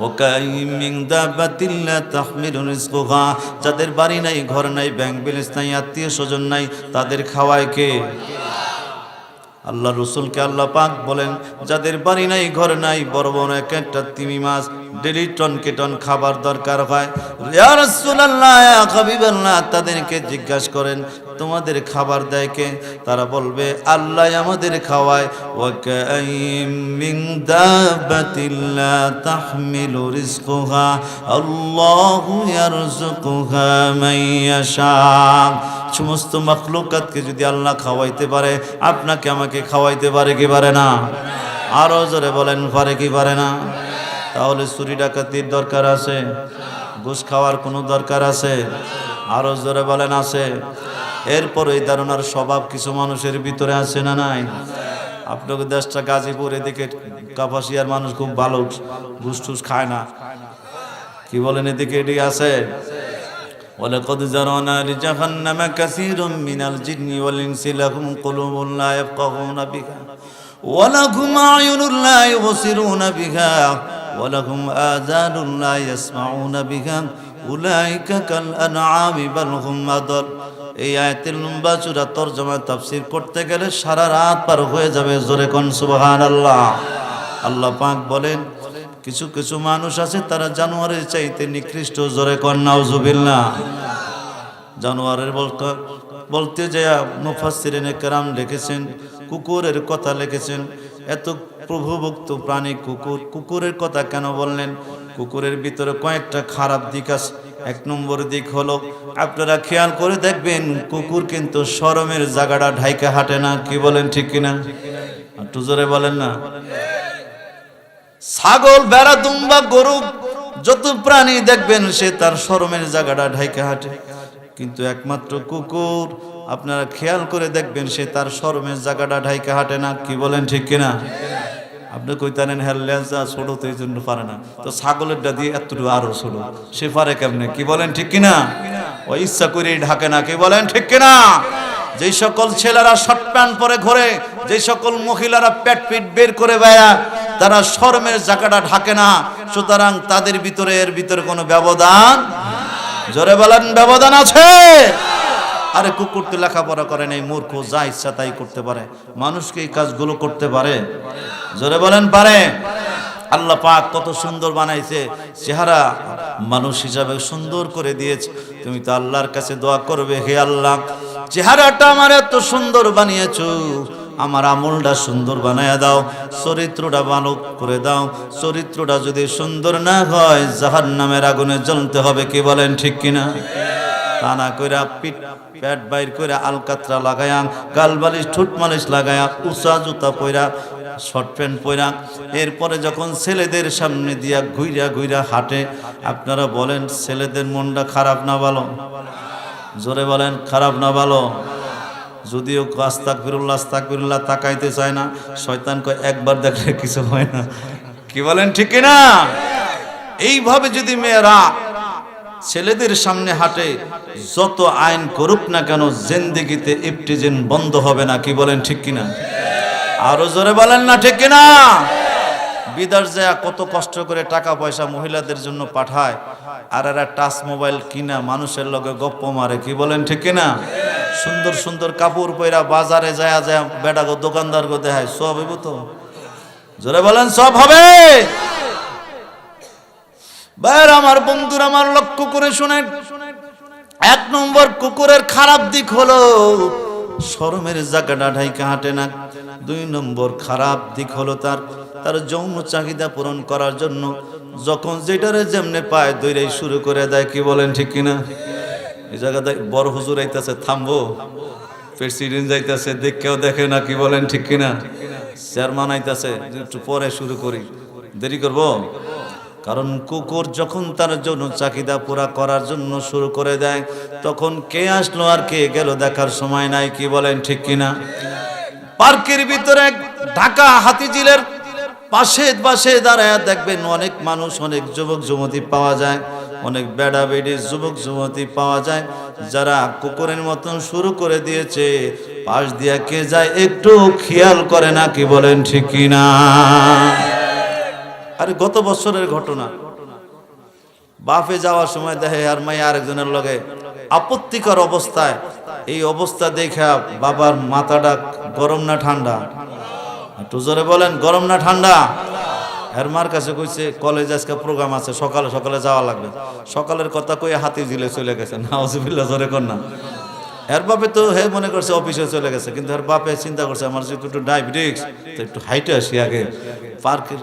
Speaker 1: ওয়াকাইম মিন দাবাতিন লা তাহমিলু রিজকুহা। যাদের বাড়ি নাই, ঘর নাই, ব্যাংক ব্যালেন্স নাই, আত্মীয় স্বজন নাই, তাদের খাওয়ায় কে? আল্লাহ রসুলকে আল্লাহ পাক বলেন, যাদের বাড়ি নাই, ঘর নাই, বড় বড় এক একটা তিমি মাছ ডেলি টন কে টন খাবার দরকার হয়। ইয়া রাসূলুল্লাহ, ইয়া হাবিবাল্লাহ, তাদেরকে জিজ্ঞাসা করেন তোমাদের খাবার দেয় কে? তারা বলবে আল্লাহ আমাদের খাওয়ায়। ওয়া কাইম মিন দাবাতিন লা তাহমিলু রিজকুহা আল্লাহু ইয়ারযুকুহা মান ইয়াশা। সমস্ত মাখলুকাতকে যদি আল্লাহ খাওয়াইতে পারে, আপনাকে আমাকে খাওয়াইতে পারে কি পারে না? আরো জোরে বলেন, পারে কি পারে না? তাহলে চুরি ডাকাতির দরকার আছে? ঘুষ খাওয়ার কোনো দরকার আছে? আরো জোরে বলেন আছে। এরপর এই ধারণার স্বভাব কিছু মানুষের ভিতরে আছে না নাই? আপনাকে দেশটা গাজীপুর, এদিকে কাপাসিয়ার মানুষ খুব ভালো, ঘুষ টুস খায় না। কি বলেন, এদিকে এটি আছে? ولقد ذرأنا لجهنم كثير من الجن والإنس لهم قلوب لا يفقهون بها ولهم أعين لا يبصرون بها ولهم آذان لا يسمعون بها أولئك كالأنعام بل هم أضل। এই আয়াতের লম্বা চূড়া তরজমা তাফসীর করতে গেলে সারা রাত পার হয়ে যাবে। জোরে কোন সুবহানাল্লাহ। আল্লাহ পাক বলেন, কিছু কিছু মানুষ আছে তারা জানোয়ারের চাইতে নিকৃষ্ট। জোরে কোন নাউজুবিল্লাহ। জানোয়ারের বলতে যে মুফাসসিরিনে কেরাম লিখেছেন, কুকুরের কথা লিখেছেন। এত প্রভুভক্ত প্রাণী কুকুর, কুকুরের কথা কেন বললেন? কুকুরের ভিতরে কয়েকটা খারাপ দিক আছে। এক নম্বর দিক হলো, আপনারা খেয়াল করে দেখবেন, কুকুর কিন্তু শরমের জায়গাটা ঢাইকা হাঁটে না। কি বলেন, ঠিক কিনা? একটু জোরে বলেন না। ছাগল, ভেড়া, দুম্বা, গরু, যত প্রাণী দেখবেন সে তার শরমের জায়গাটা ঢাইকা হাঁটে। কিন্তু একমাত্র কুকুর, আপনারা খেয়াল করে দেখবেন, সে তার শরমের জায়গাটা ঢাইকা হাঁটে না। কি বলেন, ঠিক কিনা? আপনি কইতানেন হেল্লেজা ছোট, তো এই জন্য পারে না। তো ছাগলেরটা দিয়ে এতটুকু আরো ছোট, সে পারে কেমনে? কি বলেন, ঠিক কিনা? ও ইচ্ছা করে ঢাকে না। কি বলেন, ঠিক কিনা? যেই সকল ছেলেরা শর্ট প্যান্ট পরে ঘোরে, যেই সকল মহিলারা পেট পিট বের করে বেড়া, তারা শরমের জায়গাটা ঢাকে না। সুতরাং তাদের ভিতরে এর ভিতরে কোনো ব্যবধান, জোরে বলেন, ব্যবধান আছে। আরে কুকুর তো লেখাপড়া করে নাই, মূর্খ, যা ইচ্ছা তাই করতে পারে। মানুষকে এই কাজগুলো করতে পারে? জোরে বলেন, পারে? আল্লাহ পাক কত সুন্দর বানাইছে, চেহারা মানুষ হিসাবে সুন্দর করে দিয়েছে। তুমি তো আল্লাহর কাছে দোয়া করবে, হে আল্লাহ, চেহারাটা আমার এত সুন্দর বানিয়েছো, আমার আমলটা সুন্দর বানায়া দাও, চরিত্রটা ভালো করে দাও। চরিত্রটা যদি সুন্দর না হয়, জাহান্নামের আগুনে জ্বলতে হবে। কি বলেন, ঠিক কিনা? তা না কইরা পেট বাইর কইরা আলকাতরা লাগায়া, গাল বালিশ, ঠোঁট মালিশ লাগায়া, উঁচা জুতা পইরা, শর্ট প্যান্ট পইরা, এরপরে যখন ছেলেদের সামনে দিয়া ঘুইরা ঘুইরা হাঁটে, আপনারা বলেন ছেলেদের মনটা খারাপ না ভালো? জোরে বলেন, খারাপ না ভালো? যদিও আস্তাগফিরুল্লাহ আস্তাগফিরুল্লাহ তাকাইতে চায় না, শয়তান কয় একবার দেখলে কিছু হয় না। কি বলেন, ঠিক কিনা? এইভাবে যদি মেয়েরা ছেলেদের সামনে হাঁটে, যত আইন করুক না কেন, জিন্দেগিতে ইফতিজিন বন্ধ হবে না। কি বলেন, ঠিক কিনা? আরো জোরে বলেন না, ঠিক কিনা? বিদেশ যায় কত কষ্ট করে টাকা পয়সা মহিলাদের জন্য পাঠায়, আর এরা টাচ মোবাইল কিনা মানুষের লগে গপ্প মারে। কি বলেন, ঠিক কিনা? সুন্দর সুন্দর কাপড় পয়রা বাজারে যায় যায় বেটা গো, দোকানদার গো দেখায়, সব হইব তো? জোরে বলেন, সব হবে? ভাইয়ের আমার, বন্ধুরা আমার, লক্ষ্য করে শুনেন। এক নম্বর কুকুরের খারাপ দিক হলো শরমের জায়গাটা ঢাইকা হাঁটে না। দুই নম্বর খারাপ দিক হলো তার যৌন চাহিদা পূরণ করার জন্য যখন যেটারে যেমনে পায় দৌড়াই শুরু করে দেয়। কি বলেন, ঠিক কিনা? এই জায়গাতে বড় হুজুর আইতাছে, থামবো, প্রেসিডেন্ট যাইতাছে, দেখেও দেখে না, কি বলেন ঠিক কিনা? চেয়ারম্যান আইতাছে, একটু পরে শুরু করি, দেরি করব? কারণ কুকুর যখন তার জন্য চাহিদা পুরা করার জন্য শুরু করে দেয়, তখন কে আসলো আর কে গেল দেখার সময় নাই, কি বলেন ঠিক কিনা? পার্কের ভিতরে ঢাকা হাতিঝিলের পাশে পাশে দাঁড়ায় দেখবেন অনেক মানুষ, অনেক যুবক যুবতী পাওয়া যায়, অনেক বেড়া বেড়ি যুবক যুবতী পাওয়া যায়, যারা কুকুরের মতন শুরু করে দিয়েছে। পাশ দিয়া কে যায় একটু খেয়াল করে না, কি বলেন ঠিক কিনা? আরে গত বছরের ঘটনা, বাপে যাওয়ার সময় দেখে আর মাই আরেকজনের লগে আপত্তিকর অবস্থায়। এই অবস্থা দেখা বাবার মাথাটা গরম না ঠান্ডা? একটু জোরে বলেন, গরম না ঠান্ডা? এর মার কাছে কইছে কলেজ আজকে প্রোগ্রাম আছে, সকালে সকালে যাওয়া লাগবে। সকালের কথা কই হাতিঝিলে চলে গেছে। নাউজুবিল্লাহ, জোরে কর না। এর বাপে তো হে মনে করছে অফিসে চলে গেছে, কিন্তু এর বাপে চিন্তা করছে আমার যেহেতু একটু ডায়াবেটিস, তো একটু হাইটে আসি আগে। পার্কের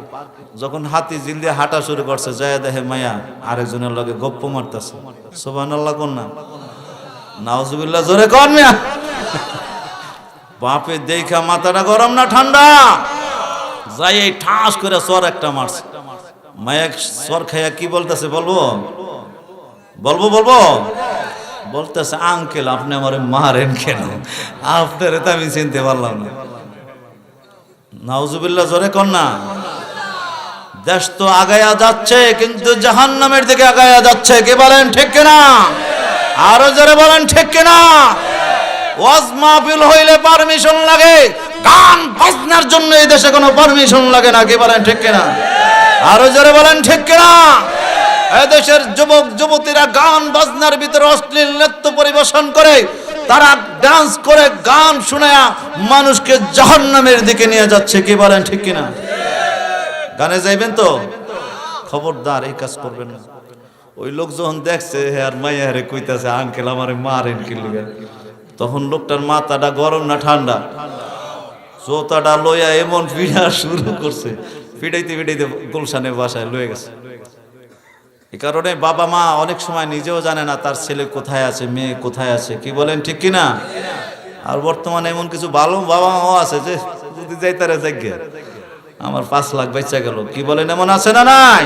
Speaker 1: যখন হাতিঝিল দিয়ে হাঁটা শুরু করছে, যায় দেখে মায়া আরেকজনের লগে গপ্প মারতেছে। সুবহানাল্লাহ কোন না? নাউজুবিল্লাহ, জোরে কর মিয়া। বাপে দেখা মাথাটা গরম না ঠান্ডা? যাই এই ঠাস করে সর একটা মারছে। মায়া সর খাইয়া কি বলতেছে বলবো? বলবো বলবো বলতেছে, আঙ্কেল আপনি আমার মারেন কেন? আপনারে তো আমি চিনতে পারলাম না। নাউজুবিল্লাহ, জোরে কর না। দেশ তো আগায়া যাচ্ছে, কিন্তু জাহান্নামের দিকে আগায়া যাচ্ছে, কি বলেন ঠিক কিনা? আরো জোরে বলেন ঠিক কিনা? ওয়াজ মাহফিল হইলে পারমিশন লাগে, গান বাজনার জন্য এই দেশে কোনো পারমিশন লাগে না, কি বলেন ঠিক কিনা? আরো জোরে বলেন ঠিক কিনা? এই দেশের যুবক যুবতীরা গান বাজনার ভিতরে অশ্লীল নৃত্য পরিবেশন করে, তারা ডান্স করে, গান শোনায়া মানুষকে জাহান্নামের দিকে নিয়ে যাচ্ছে, কি বলেন ঠিক কিনা? গানে যাইবেন তো খবরদার এই কাজ করবেন না। ওই লোক যখন দেখছে আর মাইয়া রে কইতাছে আঙ্কেল আমারে মারেন কি লিগা, তখন লোকটার মাথাটা গরম না ঠান্ডা? জোতাটা লইয়া এমন পিড়া শুরু করছে, পিড়াইতে পিড়াইতে গুলশানে বাসায় লয়ে গেছে। এই কারণে বাবা মা অনেক সময় নিজেও জানে না তার ছেলে কোথায় আছে, মেয়ে কোথায় আছে, কি বলেন ঠিক কিনা? আর বর্তমানে এমন কিছু ভালো বাবা মাও আছে যে যদি যাইতারে জায়গা আমার 5 লাখ বেচা গেল, কি বলেন? এমন আছে না নাই?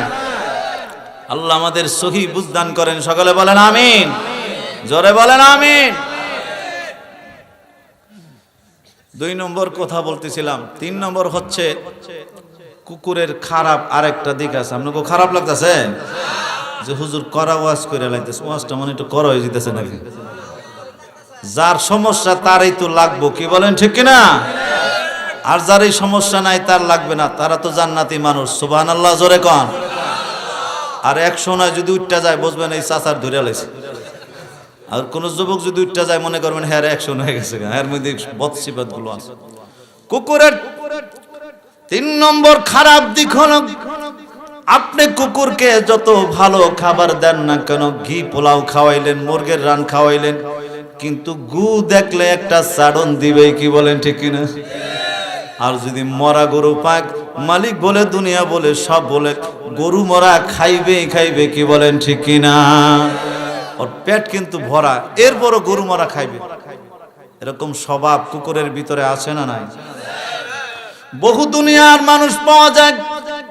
Speaker 1: আল্লাহ আমাদের সহি বুঝদান করেন, সকলে বলেন আমিন, জোরে বলেন আমিন। 2 নম্বর কথা বলতেছিলাম। 3 নম্বর হচ্ছে কুকুরের খারাপ আরেকটা দিক আছে। আপনাকে খারাপ লাগতেছে যে হুজুর করা ওয়াজ করে লাগতেছে, ওয়াজটা মনে একটু করা হয়ে যেতেছে নাকি? যার সমস্যা তারই তো লাগবো, কি বলেন ঠিক কিনা? আর যার এই সমস্যা নাই তার লাগবে না, তারা তো জান্নাতি মানুষ। সুবহানাল্লাহ, জোরে কন। আর 100 নয় যদি উঠটা যায় বুঝবেন এই চাচার ধরে লাইছে। আর কোন যুবক যদি উঠটা যায় মনে করবেন হ্যাঁ 100 হয়ে গেছে, এর মধ্যে বদসিফাত গুলো আছে। কুকুরের 3 নম্বর খারাপ দিক হলো, আপনি কুকুরকে যত ভালো খাবার দেন না কেন, ঘি পোলাও খাওয়াইলেন, মুরগের রান খাওয়াইলেন, কিন্তু গু দেখলে একটা চাড়ন দিবেই, কি বলেন ঠিক কিনা? আর যদি মরা গরু পাক, মালিক বলে দুনিয়া বলে সব বলে, গরু মরা খাইবেই খাইবে, কি বলেন ঠিক কিনা? ওর পেট কিন্তু ভরা, এরপরও গরু মরা খাইবে। এরকম স্বভাব কুকুরের ভিতরে আছে না নাই? বহু দুনিয়ার মানুষ পাওয়া যায়,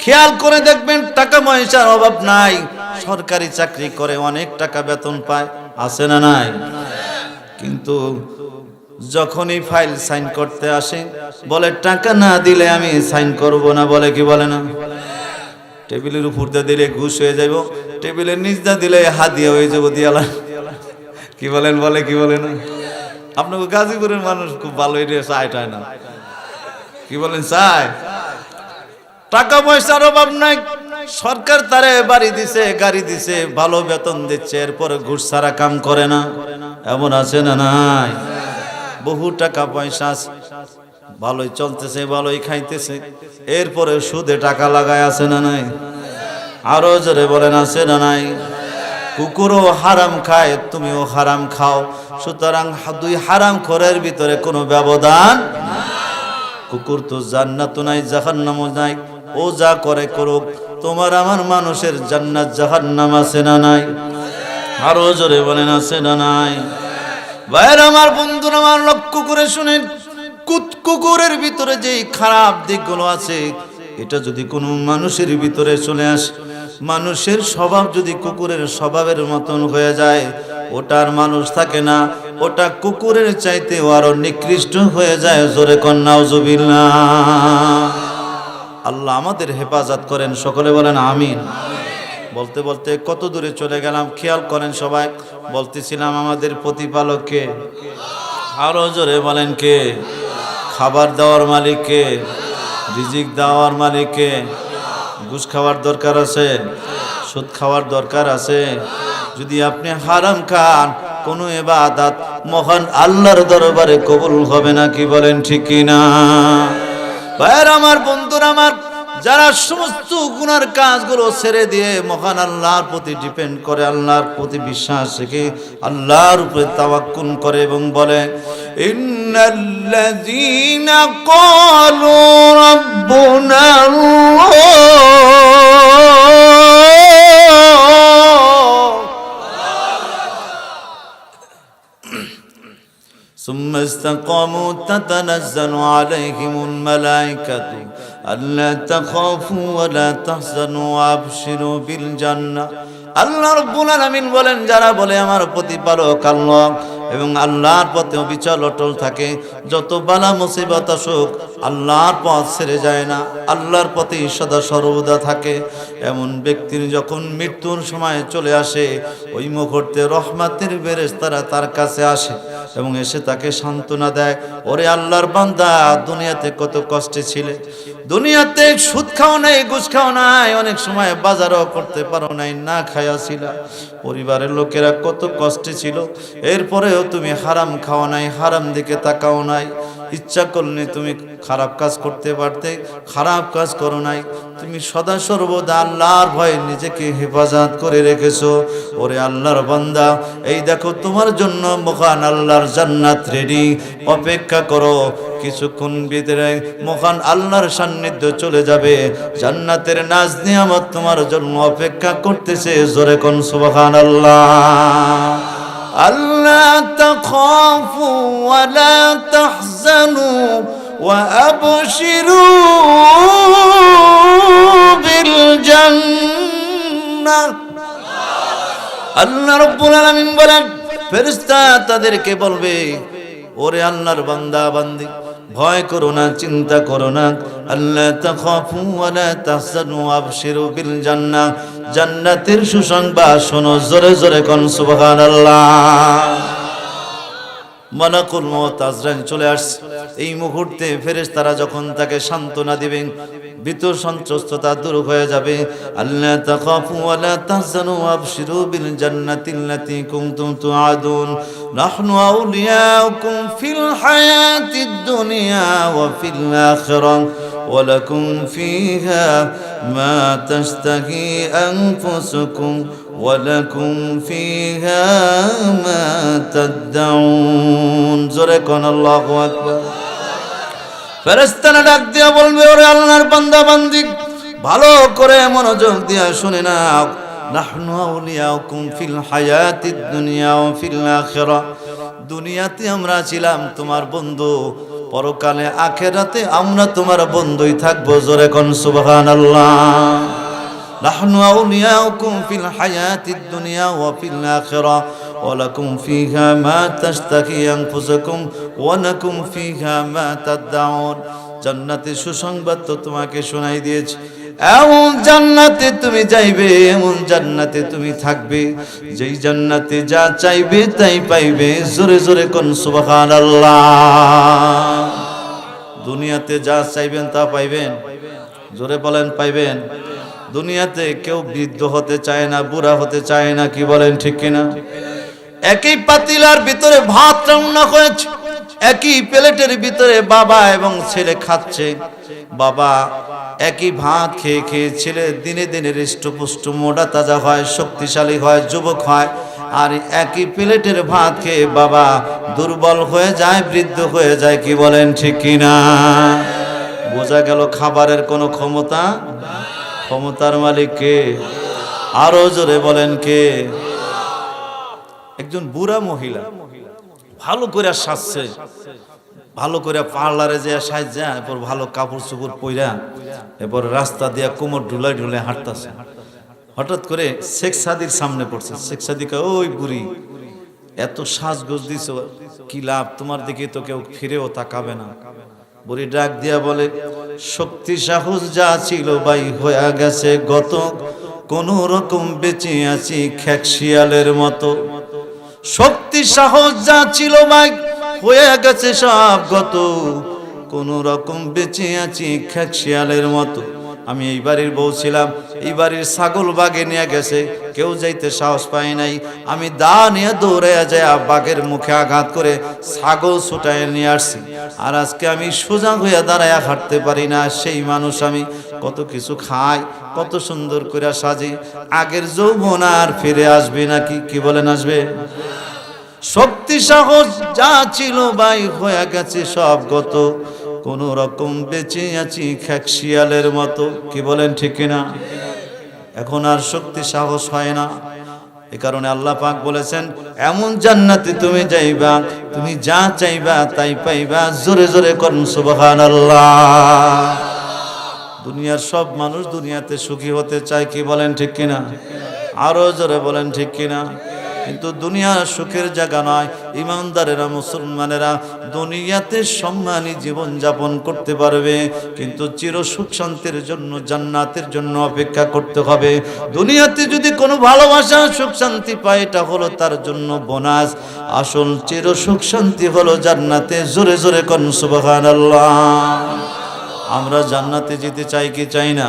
Speaker 1: খেয়াল করে দেখবেন টাকা পয়সার অভাব নাই, সরকারি চাকরি করে, অনেক টাকা বেতন পায়, আছে না নাই? কিন্তু যখনই ফাইল সাইন করতে আসে বলে টাকা না দিলে আমি সাইন করব না, বলে কি বলে না? টেবিলের উপর দিয়ে দিলে ঘুষ হয়ে যাইব, টেবিলের নিচ দিয়ে দিলে হাদিয়া হয়ে যাবো দিয়ালা, কি বলেন? বলে কি বলে না? আপনাকে গাজীপুরের মানুষ খুব ভালো এটা চায় না, কি বলেন? চায়। টাকা পয়সার অভাব নাই, সরকার তারে বাড়ি দিছে, গাড়ি দিছে, ভালো বেতন দিচ্ছে, এরপরে ঘুষ ছাড়া কাম করে না, এমন আছে না নাই? বহু টাকা পয়সা ভালোই চলতেছে, ভালোই খাইতেছে, এরপরে সুদে টাকা লাগায়, আছে না নাই? আরো জোরে বলেন আছে না নাই? কুকুরও হারাম খায়, তুমিও হারাম খাও, সুতরাং 2 হারাম খোরের ভিতরে কোনো ব্যবধান। কুকুর তো জান্নাতও নাই জাহান্নামও নাই, ও যা করে করুক, তোমার আমার মানুষের জান্নাত জাহান্নাম আছে না নাই? আরো জোরে বলেন আছে না নাই? ভাইয়ের আমার, বন্ধুরা আমার, লক্ষ্য করে শুনেন, কুকুরের ভিতরে যেই খারাপ দিকগুলো আছে, এটা যদি কোনো মানুষের ভিতরে চলে আসে, মানুষের স্বভাব যদি কুকুরের স্বভাবের মতন হয়ে যায়, ওটার মানুষ থাকে না, ওটা কুকুরের চাইতে আরো নিকৃষ্ট হয়ে যায়। জোরে কন নাউজুবিল্লাহ। আল্লাহ আমাদের হেফাজত করেন, সকলে বলেন আমিন। বলতে বলতে কত দূরে চলে গেলাম খেয়াল করেন সবাই। বলতেছিলাম আমাদের প্রতিপালক কে? আরো জোরে বলেন কে? খাবার দেওয়ার মালিক কে? রিজিক দেওয়ার মালিক কে? ঘুষ খাওয়ার দরকার আছে? সুদ খাওয়ার দরকার আছে? যদি আপনি হারাম খান, কোনো ইবাদত মহান আল্লাহর দরবারে কবুল হবে না, কি বলেন ঠিক কিনা? ভাইয়ের আমার, বন্ধুরা আমার, যারা সমস্ত গুনার কাজগুলো ছেড়ে দিয়ে মহান আল্লাহর প্রতি ডিপেন্ড করে, আল্লাহর প্রতি বিশ্বাস রেখে আল্লাহর উপরে তাওয়াক্কুল করে এবং বলে ইন্নাল্লাযীনা ক্বালু রাব্বুনা ثم استقاموا تتنزل عليهم الملائكة ألا تخافوا ولا تحزنوا وأبشروا بالجنة। আল্লাহ রাব্বুল আলামিন বলেন, যারা বলে আমার প্রতিপালক আল্লাহ এবং আল্লাহর পথে অবিচল অটল থাকে, যত বালা মুসিবত আসুক আল্লাহর পথ ছেড়ে যায় না, আল্লাহর পথে সদা সর্বদা থাকে, এমন ব্যক্তির যখন মৃত্যুর সময় চলে আসে, ওই মুহূর্তে রহমতের ফেরেশতারা তার কাছে আসে এবং এসে তাকে সান্ত্বনা দেয়, ওরে আল্লাহর বান্দা, দুনিয়াতে কত কষ্টে ছিলে, দুনিয়াতে সুদ খাও নাই, ঘুষ খাও নাই, অনেক সময় বাজারও করতে পারো নাই, না খায়া ছিল, পরিবারের লোকেরা কত কষ্টে ছিল, এরপরেও তুমি হারাম খাও নাই, হারাম দিকে তাকাও নাই, ইচ্ছা করলে তুমি খারাপ কাজ করতে পারতে, খারাপ কাজ করো নাই, তুমি সদা সর্বদা আল্লাহর ভয়ে নিজেকে হেফাজত করে রেখেছো, ওরে আল্লাহর বান্দা, এই দেখো তোমার জন্য মহান আল্লাহর জান্নাত রেডি, অপেক্ষা করো, কিছুক্ষণ ভিতরে মহান আল্লাহর সান্নিধ্য চলে যাবে, জান্নাতের নাজ নিয়ামত তোমার জন্য অপেক্ষা করতেছে। জোরে কোন সুবহানাল্লাহ। আল্লা তাখাফু ওয়া লা তাহজানু ওয়া আবশিরু বিল জান্নাহ। আল্লাহ রাব্বুল আলামিন বলেন, ফেরেশতা তাদেরকে বলবে, ওরে আল্লাহর বান্দা বান্দি, ভয় করো না, চিন্তা করো না, আল্লাহ তাখাফু ওয়া লা তাহজানু আবশিরু বিল জান্নাহ, জান্নাতের সুসংবাদ শোনো। জোরে জোরে কোন সুবহানাল্লাহ। মালাকুল মউত আজরাইল চলে আসছে, এই মুহূর্তে ফেরেশতারা যখন তাকে সান্ত্বনা দিবেন, ভিতর সন্ত্রস্ততা দূর হয়ে যাবে। আল্লাহ তাখাফু ওয়া লা তাহজানু আবশিরু বিল জান্নাতিল্লাতী কুনতুম তুআদুন নাহনু আউলিয়াউকুম ফিল হায়াতিদ দুনিয়া ওয়া ফিল আখিরাহ ওয়া লাকুম ফিহা মা তাশতাহি আনফুসুকুম ওয়া লাকুম ফিহা মা তাদউন। জোরে কোন আল্লাহু আকবার। ফেরেশতারা ডাক দিয়া বলবে, ওরে আল্লাহর বান্দা বান্দি, ভালো করে মনোযোগ দিয়া শুনে নাও, নাহনু আউলিয়াউকুম ফিল হায়াতিদ দুনিয়া ওয়া ফিল আখিরাহ, দুনিয়াতে আমরা ছিলাম তোমার বন্ধু, পরকালে আখিরাতে আমরা তোমার বন্ধুই থাকবো। জোরে কোন সুবহানাল্লাহ। নাহনু আউলিয়াউকুম ফিল হায়াতিদ দুনিয়া ওয়া ফিল আখিরাহ ওয়া লাকুম ফিহা মা তাশতাহি আনফুসুকুম ওয়া লাকুম ফিহা মা তাদউন। জান্নাতের সুসংবাদ তো তোমাকে শোনাই দিয়েছি, এমন জান্নাতে তুমি যাইবে, এমন জান্নাতে তুমি থাকবে, যেই জান্নাতে যা চাইবে তাই পাইবে। জোরে জোরে কোন সুবহানাল্লাহ। দুনিয়াতে যা চাইবেন তা পাইবেন। জোরে বলেন পাইবেন। দুনিয়াতে কেউ বৃদ্ধ হতে চায় না, বুড়া হতে চায় না, কি বলেন ঠিক কিনা? একই পাতিলার ভিতরে ভাত রান্না হয়েছে, একই প্লেটের ভিতরে বাবা এবং ছেলে খাচ্ছে, বাবা একই ভাত খেয়ে খেয়ে ছেলে দিনে দিনে হৃষ্টপুষ্ট মোটা তাজা হয়, শক্তিশালী হয়, যুবক হয়, আর একই প্লেটের ভাত খেয়ে বাবা দুর্বল হয়ে যায়, বৃদ্ধ হয়ে যায়, কি বলেন ঠিক কিনা? বোঝা গেল খাবারের কোনো ক্ষমতা, ক্ষমতার মালিক কে? আরো জোরে বলেন কে? একজন বুড়া মহিলা ভালো করে সাজছে, ভালো করে পার্লারে যে সাজা, এরপর ভালো কাপড় চোপড় পইরা এরপর রাস্তা দিয়া কোমর ঢুলাই ঢুলে হাঁটতেছে। হঠাৎ করে শেখ সাদির সামনে পড়ছে। শেখ সাদিকে, ওই বুড়ি, এত সাজগোজ দিছ, কি লাভ? তোমার দিকে তো কেউ ফিরেও তাকাবে না। বুড়ি ডাক দিয়া বলে, শক্তি সাহস যা ছিল ভাই হয়ে গেছে গত, কোন রকম বেঁচে আছি খেক শিয়ালের মতো। শক্তি সাহস যা ছিল ভাই হয়ে গেছে সব গত, কোন রকম বেঁচে আছি খেক শিয়ালের মতো। আমি এই বাড়ির বউ ছিলাম, এই বাড়ির ছাগল বাগে নিয়ে গেছে, কেউ যাইতে সাহস পায় নাই। আমি দা নিয়ে দৌড়ে যায় বাঘের মুখে আঘাত করে ছাগল ছুটায় নিয়ে আসছি। আর আজকে আমি সোজা হইয়া দাঁড়ায় হাঁটতে পারি না। সেই মানুষ আমি, কত কিছু খাই, কত সুন্দর করে সাজি। আগের যৌবন আর ফিরে আসবে নাকি? কি বলেন আসবে? শক্তি সাহস যা ছিল ভাই হয়ে গেছে সব গত, কোন রকম বেঁচে আছি খেক শিয়ালের মতো। কি বলেন ঠিক কিনা? এখন আর শক্তি সাহস হয় না। এ কারণে আল্লাহ পাক বলেছেন, এমন জান্নাতে তুমি যাইবা, তুমি যা চাইবা তাই পাইবা। জোরে জোরে করুন সুবহানাল্লাহ। দুনিয়ার সব মানুষ দুনিয়াতে সুখী হতে চায়। কি বলেন ঠিক কিনা? আরো জোরে বলেন ঠিক কিনা? কিন্তু দুনিয়া সুখের জায়গা নয়। ইমানদারেরা, মুসলমানেরা দুনিয়াতে সম্মানী জীবন যাপন করতে পারবে, কিন্তু চির সুখ শান্তির জন্য জান্নাতের জন্য অপেক্ষা করতে হবে। দুনিয়াতে যদি কোনো ভালোবাসা সুখ শান্তি পায়, এটা হলো তার জন্য বোনাস। আসল চির সুখ শান্তি হলো জান্নাতে। জোরে জোরে করুন সুবহানাল্লাহ। আমরা জান্নাতে যেতে চাই কি চাই না?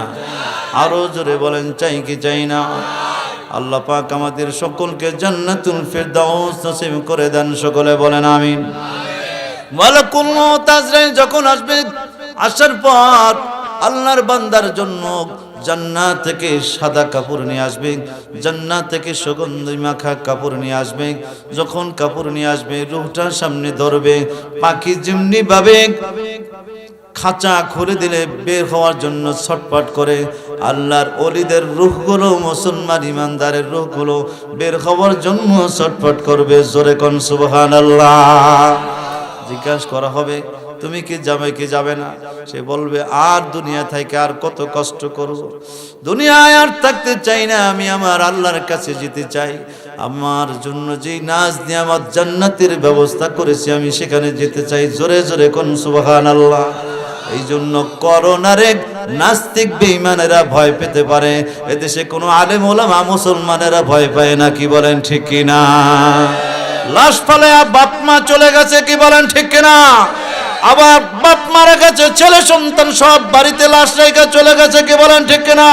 Speaker 1: আরো জোরে বলেন, চাই কি চাই না? আল্লাহ পাক আমাদের সকলকে জান্নাতুল ফিরদাউস নসিব করে দেন। সকলে বলেন আমিন। মালাকুল মউত আজরাইল যখন আসবে, আসার পর আল্লাহর বান্দার জন্য জান্নাত থেকে সাদা কাপড় নিয়ে আসবে, জান্নাত থেকে সুগন্ধি মাখা কাপড় নিয়ে আসবে। যখন কাপড় নিয়ে আসবে, রূহটার সামনে ধরবে। পাখি যেমনি ভাবে খাঁচা খুলে দিলে বের হওয়ার জন্য ছটফট করে, আল্লাহর ওলিদের রূহগুলো, মুসলমান ইমানদারের রূহগুলো বের হওয়ার জন্য ছটফট করবে। জোরে কোন সুবহানাল্লাহ। জিজ্ঞাসা করা হবে, তুমি কি যাবে কি যাবে না? সে বলবে, আর দুনিয়া থেকে আর কত কষ্ট করব, দুনিয়ায় আর থাকতে চাই না, আমি আমার আল্লাহর কাছে যেতে চাই। আমার জন্য যেই নাজ নিয়ামত জান্নাতের ব্যবস্থা করেছি, আমি সেখানে যেতে চাই। জোরে জোরে কোন সুবহানাল্লাহ। এই জন্য করোনারে নাস্তিক বেঈমানেরা ভয় পেতে পারে, এদেশে কোনো আলেম ওলামা মুসলমানেরা ভয় পায় না। কি বলেন ঠিক কিনা? লাশ ফালায়া বাপ মা চলে গেছে। কি বলেন ঠিক কিনা? আবার বাপ মারা গেছে, ছেলে সন্তান সব বাড়িতে লাশ রেখে চলে গেছে। কি বলেন ঠিক কিনা?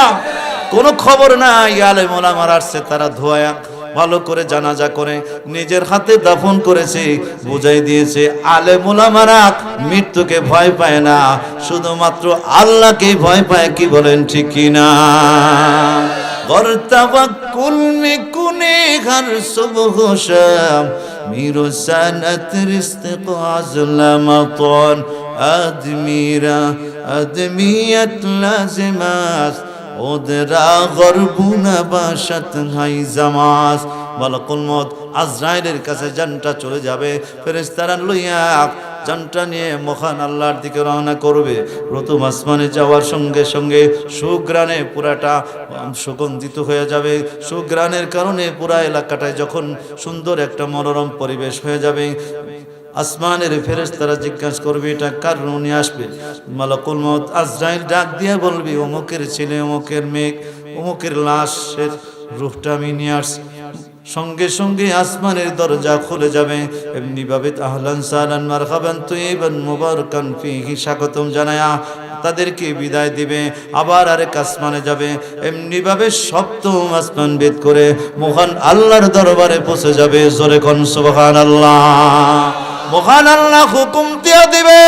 Speaker 1: কোনো খবর নাই। আলেম ওলামারা আসছে, তারা ধোয়া ভালো করে জানাজা করে নিজের হাতে দাফন করেছে, বুঝাই দিয়েছে আলেম ওলামারা মৃত্যুকে ভয় পায় না, শুধুমাত্র আল্লাহকে ভয় পায়। কি বলেন ঠিক কিনা? গরতাবাকুল মিকুনে ঘর সুবহ শাম মিরো সানাত রিজক আজলামাতন আদমিরা আদমিয়ত লাজিমাস ওদরা গরবুনা বাশাত হাই জামাস। মালাকুল মউত আজরাইলের কাছে জানটা চলে যাবে, ফেরেশতারা লইয়া জানটা নিয়ে মহান আল্লাহর দিকে রওনা করবে। প্রথম আসমানে যাওয়ার সঙ্গে সঙ্গে সুঘ্রাণে পুরাটা সুগন্ধিত হয়ে যাবে। সুঘ্রাণের কারণে পুরা এলাকাটায় যখন সুন্দর একটা মনোরম পরিবেশ হয়ে যাবে, আসমানের ফেরেশতারা জিজ্ঞাসা করবে, এটা কার রূহ নিয়ে আসবে? মালাকুল মউত আজরাইল ডাক দিয়ে বলবি, অমুকের ছেলে, অমুকের মেয়ে, অমুকের লাশের রূহটা আমি নিয়ে আসছি। সঙ্গে সঙ্গে আসমানের দরজা খুলে যাবে। এমনি ভাবে আহলান সাহলান মারহাবান তাইয়িবান মুবারাকান ফীহি স্বাগতম জানায়া তাদেরকে বিদায় দিবে। আবার আরেক আসমানে যাবে। এমনি ভাবে সপ্তম আসমান ভেদ করে মহান আল্লাহর দরবারে পৌঁছে যাবে। জোরে কোন সুবহানাল্লাহ। মহান আল্লাহ হুকুম দিয়ে দিবে,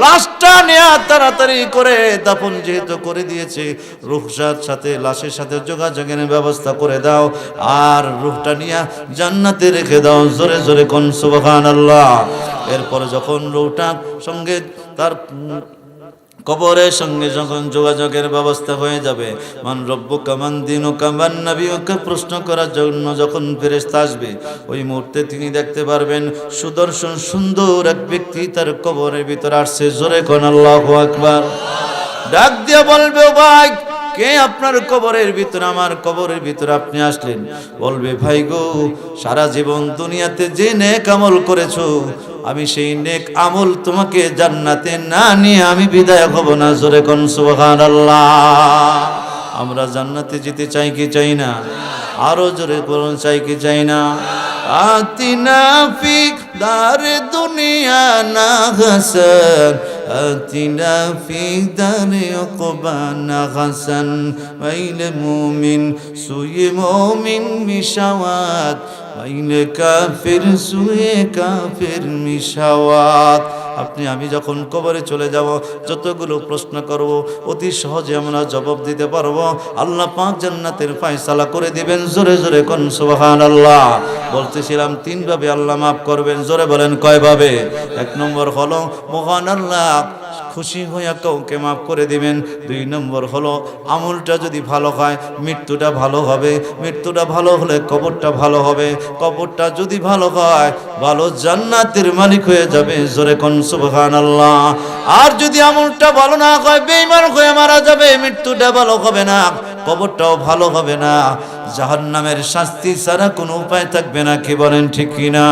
Speaker 1: লাশটা নিয়ে তাড়াতাড়ি করে দাফন যেহেতু করে দিয়েছে, রূহটার সাথে লাশের সাথে যোগাযোগের ব্যবস্থা করে দাও, আর রূহটা নিয়ে জান্নাতে রেখে দাও। জোরে জোরে কোন সুবহানাল্লাহ। এরপরে যখন রূহটা সঙ্গে তার কবরের সঙ্গে যখন যোগাযোগের ব্যবস্থা হয়ে যাবে, মান রব্বুকা মান দীনুকা মান নবিয়ুকা প্রশ্ন করার জন্য যখন ফেরেশতা আসবে, ওই মুহূর্তে তিনি দেখতে পারবেন সুদর্শন সুন্দর এক ব্যক্তি তার কবরের ভিতরে আসছে। জোরে কোন আল্লাহু আকবার। ডাক দিয়ে বলবে, ও ভাই, কে আপনার কবরের ভিতরে, আমার কবরের ভিতরে আপনি আসলেন? বলবে, ভাই গো, সারা জীবন দুনিয়াতে যে নেক আমল করেছো, আমি সেই নেক আমল তোমাকে জান্নাতে না নিয়ে আমি বিদায় হব না। জোরে কোন সুবহানাল্লাহ। আমরা জান্নাতে যেতে চাই কি চাই না? আরো জোরে বলুন, চাই কি চাই না? আতিনা ফি দারে দুনিয়া না হাসান, আতিনা ফি দারে উকবা না হাসান, বাইনে মুমিন সুয়ে মুমিন মিশাওয়াত, বাইনে কাফির সুয়ে কাফির মিশাওয়াত। আপনি আমি যখন কবরে চলে যাব, যতগুলো প্রশ্ন করব অতি সহজে আমরা জবাব দিতে পারবো। আল্লাহ পাক জান্নাতের ফয়সালা করে দিবেন। জোরে জোরে কোন সুবহানাল্লাহ। বলতেছিলাম তিনভাবে আল্লাহ মাফ করবেন। জোরে বলেন, কয়ভাবে? এক নম্বর হলো মহান আল্লাহ খুশি হইয়া কাউকে মাফ করে দিবেন। দুই নম্বর হলো আমলটা যদি ভালো হয় মৃত্যুটা ভালো হবে, মৃত্যুটা ভালো হলে কবরটা ভালো হবে, কবরটা যদি ভালো হয় ভালো জান্নাতের মালিক হয়ে যাবে। জোরে কোন সুবহানাল্লাহ। আর যদি আমলটা ভালো না হয় বেঈমান হয়ে মারা যাবে, মৃত্যুটা ভালো হবে না, কবরটাও ভালো হবে না, জাহান্নামের শাস্তি ছাড়া কোনো উপায় থাকবে না। কি বলেন ঠিক কিনা?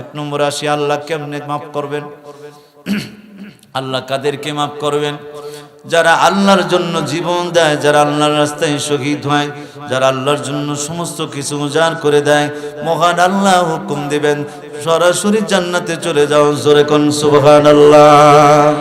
Speaker 1: এক নম্বর আসি, আল্লাহ কেমনে মাফ করবেন? আল্লাহ কাদেরকে মাফ করবেন? যারা আল্লাহর জন্য জীবন দেয়, যারা আল্লাহর রাস্তায় শহীদ হয়, যারা আল্লাহর জন্য সমস্ত কিছু উজাড় করে দেয়, মহান আল্লাহ হুকুম দিবেন সরাসরি জান্নাতে চলে যাও। জোরে কোন সুবহানাল্লাহ।